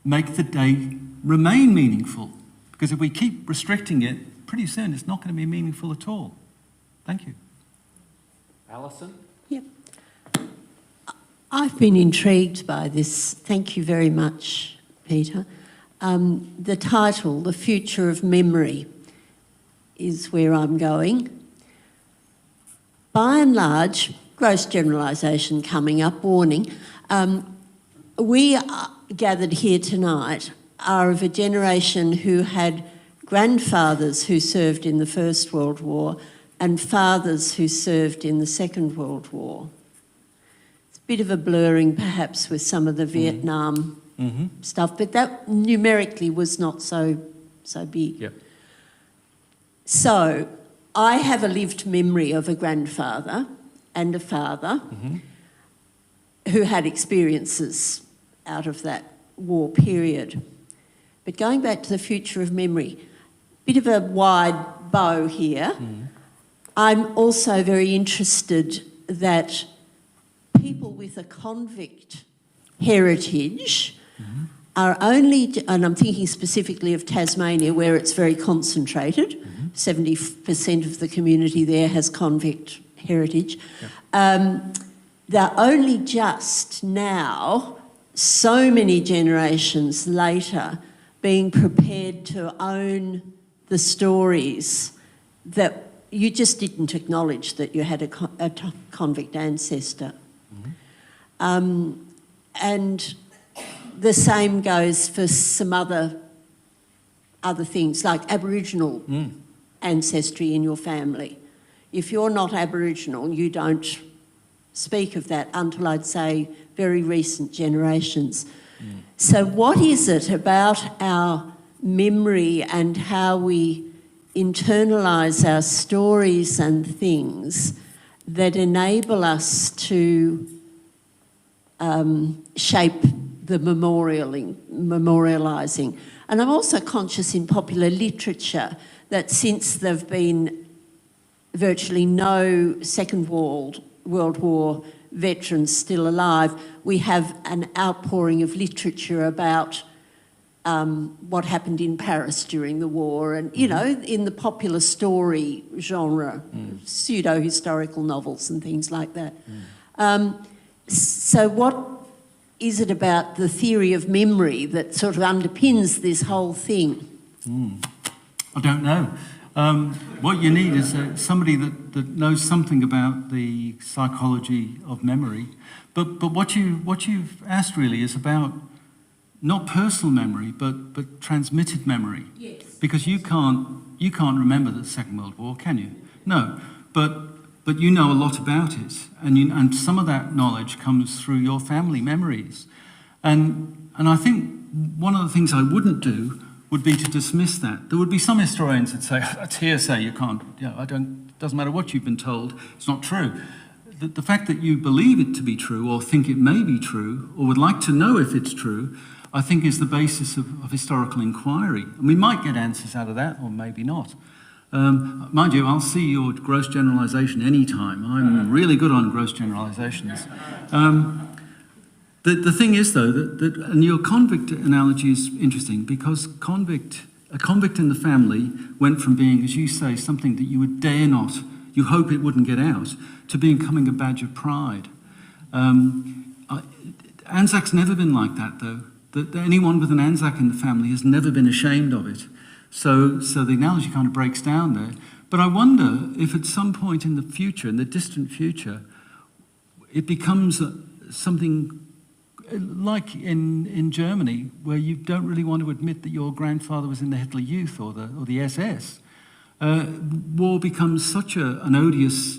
S4: make the day remain meaningful. Because if we keep restricting it, pretty soon it's not going to be meaningful at all. Thank you.
S1: Alison?
S12: Yep. I've been intrigued by this. Thank you very much, Peter. The title, The Future of Memory, is where I'm going. By and large, gross generalisation coming up, warning, we gathered here tonight are of a generation who had grandfathers who served in the First World War and fathers who served in the Second World War. It's a bit of a blurring perhaps with some of the Vietnam stuff, but that numerically was not so big.
S1: Yep.
S12: So I have a lived memory of a grandfather and a father who had experiences out of that war period. But going back to the future of memory, bit of a wide bow here. I'm also very interested that people with a convict heritage are only, and I'm thinking specifically of Tasmania where it's very concentrated, 70% of the community there has convict heritage. They're only just now, so many generations later, being prepared to own the stories that you just didn't acknowledge that you had a convict ancestor. And the same goes for some other things, like Aboriginal ancestry in your family. If you're not Aboriginal, you don't speak of that until, I'd say, very recent generations. So what is it about our memory and how we internalise our stories and things that enable us to shape the memorialising? And I'm also conscious in popular literature that since there have been virtually no Second World War veterans still alive, we have an outpouring of literature about what happened in Paris during the war and, you know, in the popular story genre, pseudo-historical novels and things like that. So what is it about the theory of memory that sort of underpins this whole thing?
S4: I don't know. What you need is somebody that knows something about the psychology of memory. But what you've asked really is about not personal memory, but transmitted memory.
S12: Yes.
S4: Because you can't remember the Second World War, can you? No. But you know a lot about it, and some of that knowledge comes through your family memories. And I think one of the things I wouldn't do would be to dismiss that. There would be some historians that say, that's hearsay, you can't, doesn't matter what you've been told, it's not true. The fact that you believe it to be true, or think it may be true, or would like to know if it's true, I think is the basis of historical inquiry. And we might get answers out of that, or maybe not. Mind you, I'll see your gross generalisation any time. I'm really good on gross generalisations. The thing is, though, that and your convict analogy is interesting, because a convict in the family went from being, as you say, something that you would dare not, you hope it wouldn't get out, to becoming a badge of pride. Anzac's never been like that, though. That anyone with an Anzac in the family has never been ashamed of it. So the analogy kind of breaks down there. But I wonder if at some point in the future, in the distant future, it becomes something like in Germany, where you don't really want to admit that your grandfather was in the Hitler Youth or the SS. War becomes such an odious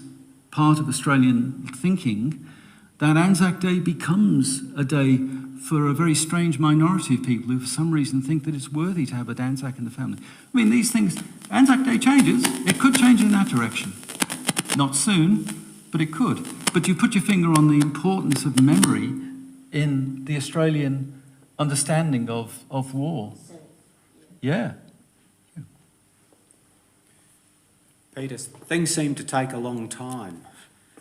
S4: part of Australian thinking that Anzac Day becomes a day for a very strange minority of people who for some reason think that it's worthy to have a Anzac in the family. I mean, these things, Anzac Day changes. It could change in that direction. Not soon, but it could. But you put your finger on the importance of memory in the Australian understanding of war. Yeah.
S1: Peter, things seem to take a long time.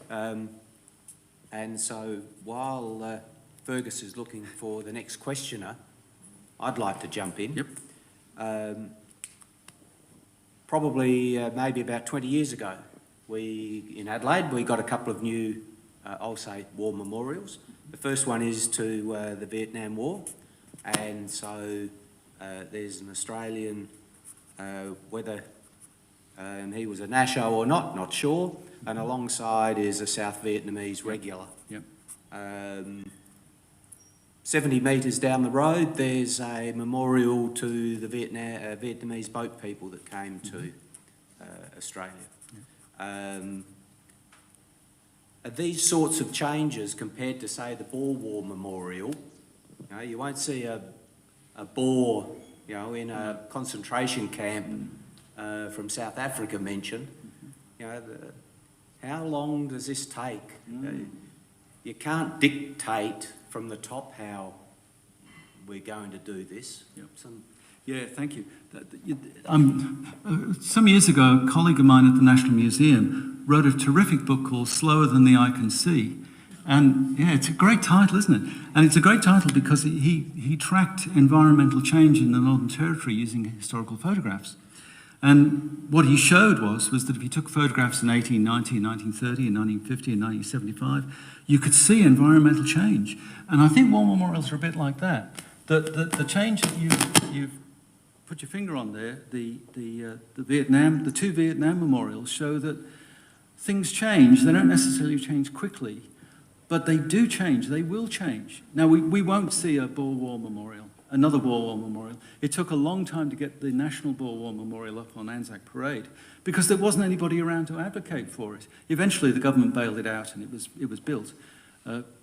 S1: And so while Fergus is looking for the next questioner, I'd like to jump in.
S4: Yep.
S1: Probably maybe about 20 years ago, in Adelaide, we got a couple of new, I'll say, war memorials. The first one is to the Vietnam War, and so there's an Australian, whether he was a Nasho or not sure, and alongside is a South Vietnamese regular.
S4: Yep.
S1: 70 metres down the road, there's a memorial to the Vietnamese boat people that came to Australia. Are these sorts of changes compared to, say, the Boer War Memorial? You won't see a Boer, in a concentration camp from South Africa mentioned. How long does this take? You can't dictate from the top how we're going to do this.
S4: Yep. Yeah, thank you. Some years ago, a colleague of mine at the National Museum wrote a terrific book called Slower Than the Eye Can See. And yeah, it's a great title, isn't it? And it's a great title because he tracked environmental change in the Northern Territory using historical photographs. And what he showed was that if you took photographs in 1890, 1930, and 1950, and 1975, you could see environmental change. And I think war memorials are a bit like that. The change that you've put your finger on there, the two Vietnam memorials show that things change. They don't necessarily change quickly, but they do change. They will change. Now, we won't see a Boer War memorial, another Boer War memorial. It took a long time to get the National Boer War Memorial up on Anzac Parade because there wasn't anybody around to advocate for it. Eventually, the government bailed it out and it was built.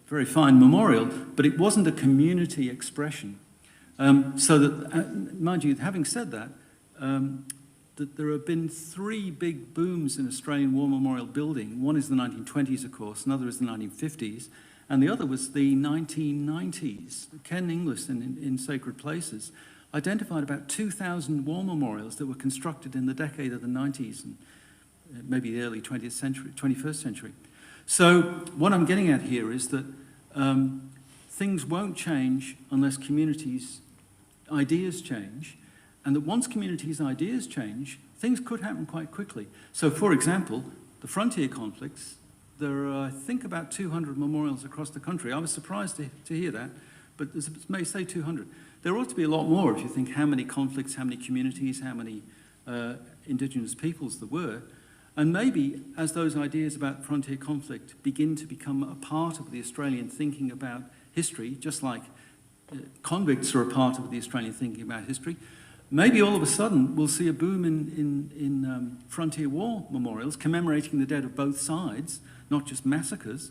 S4: Very fine memorial, but it wasn't a community expression. So that, mind you, having said that, that there have been three big booms in Australian War Memorial building. One is the 1920s, of course, another is the 1950s, and the other was the 1990s. Ken Inglis in Sacred Places identified about 2,000 war memorials that were constructed in the decade of the 90s and maybe the early 21st century. So what I'm getting at here is that things won't change unless communities ideas change, and that once communities' ideas change, things could happen quite quickly. So, for example, the frontier conflicts, there are, I think, about 200 memorials across the country. I was surprised to hear that, but it may say 200. There ought to be a lot more if you think how many conflicts, how many communities, how many Indigenous peoples there were. And maybe as those ideas about frontier conflict begin to become a part of the Australian thinking about history, just like convicts are a part of the Australian thinking about history, maybe all of a sudden we'll see a boom in frontier war memorials commemorating the dead of both sides, not just massacres,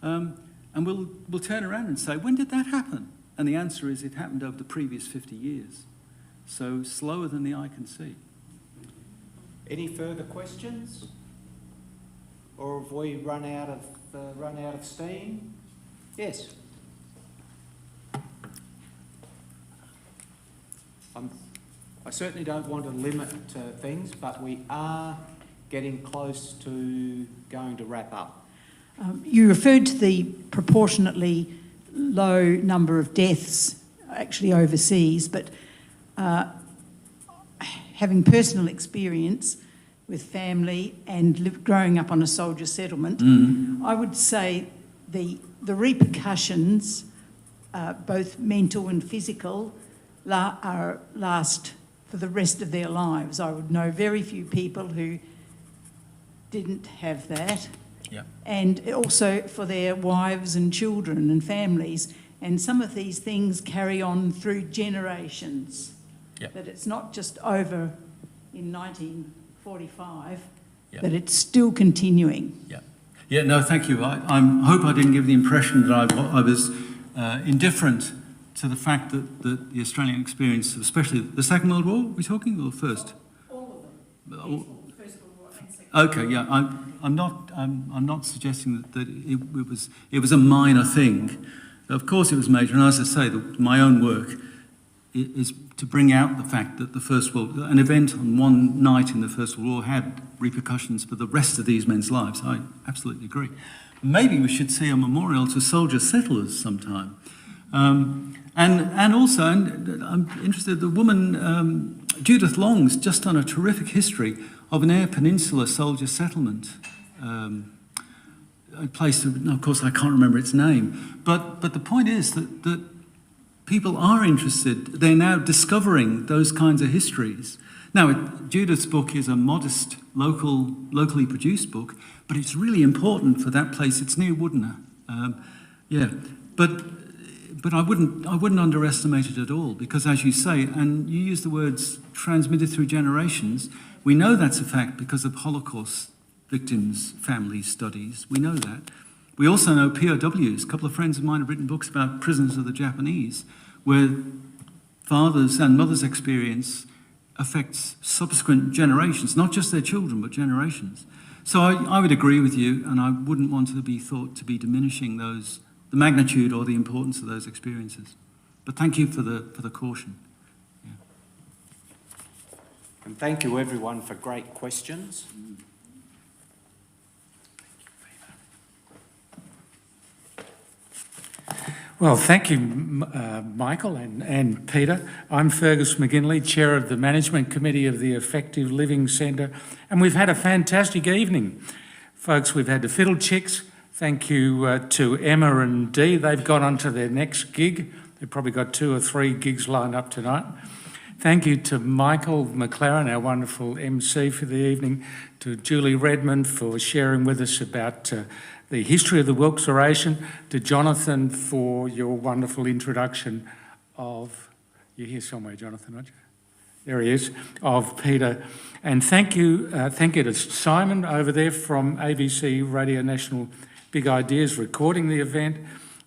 S4: and we'll turn around and say, when did that happen? And the answer is it happened over the previous 50 years. So slower than the eye can see.
S1: Any further questions? Or have we run out of steam? Yes. I certainly don't want to limit things, but we are getting close to going to wrap up.
S9: You referred to the proportionately low number of deaths actually overseas, but having personal experience with family and growing up on a soldier settlement, I would say the repercussions, both mental and physical, last for the rest of their lives. I would know very few people who didn't have that.
S4: Yeah.
S9: And also for their wives and children and families. And some of these things carry on through generations.
S4: Yep.
S9: That it's not just over in 1945,
S4: Yep.
S9: that it's still continuing.
S4: Yeah. Yeah, no, thank you. I hope I didn't give the impression that I was indifferent to the fact that the Australian experience, especially the Second World War, are we talking, or first?
S9: All of them. First World War and Second.
S4: Okay, yeah, I'm not suggesting that it was a minor thing. Of course, it was major, and as I say, my own work is to bring out the fact that an event on one night in the First World War had repercussions for the rest of these men's lives. I absolutely agree. Maybe we should see a memorial to soldier settlers sometime. And also, I'm interested, the woman, Judith Long's just done a terrific history of an Eyre Peninsula soldier settlement. A place, of course, I can't remember its name. But the point is that people are interested. They're now discovering those kinds of histories. Now, Judith's book is a modest, locally produced book, but it's really important for that place. It's near Woodner. But I wouldn't underestimate it at all, because as you say, and you use the words transmitted through generations, we know that's a fact because of Holocaust victims' family studies. We know that. We also know POWs. A couple of friends of mine have written books about prisoners of the Japanese, where fathers' and mothers' experience affects subsequent generations, not just their children, but generations. So I would agree with you, and I wouldn't want to be thought to be diminishing the magnitude or the importance of those experiences. But thank you for the caution. Yeah.
S1: And thank you everyone for great questions.
S13: Well, thank you, Michael and Peter. I'm Fergus McGinley, Chair of the Management Committee of the Effective Living Centre, and we've had a fantastic evening. Folks, we've had the Fiddle Chicks. Thank you to Emma and Dee. They've gone on to their next gig. They've probably got 2 or 3 gigs lined up tonight. Thank you to Michael McLaren, our wonderful MC for the evening, to Julie Redmond for sharing with us about the history of the Wilkes Oration, to Jonathan for your wonderful introduction of, you're here somewhere, Jonathan, aren't you? There he is, of Peter. And thank you to Simon over there from ABC Radio National Big Ideas recording the event.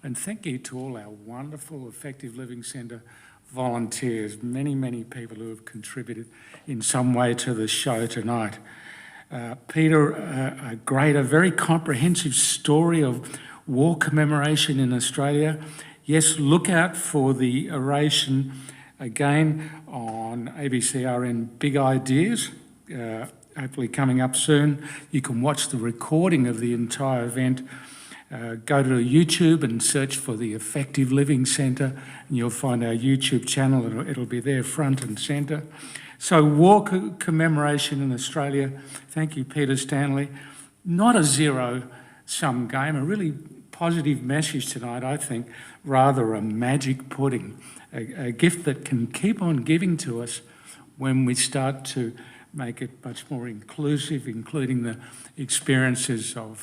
S13: And thank you to all our wonderful Effective Living Centre volunteers, many people who have contributed in some way to the show tonight. Peter, a very comprehensive story of war commemoration in Australia. Yes, look out for the oration again on ABCRN Big Ideas, hopefully coming up soon. You can watch the recording of the entire event Go to YouTube and search for the Effective Living Centre, and you'll find our YouTube channel. It'll be there front and centre. So war commemoration in Australia. Thank you, Peter Stanley. Not a zero-sum game, a really positive message tonight, I think, rather a magic pudding, a gift that can keep on giving to us when we start to make it much more inclusive, including the experiences of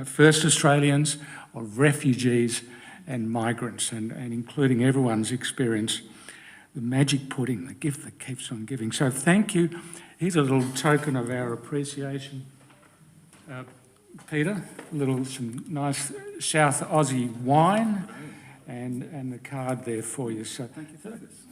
S13: First Australians, of refugees and migrants, and including everyone's experience. The magic pudding, the gift that keeps on giving. So thank you. Here's a little token of our appreciation. Peter, some nice South Aussie wine and the card there for you. So, thank you, Fergus.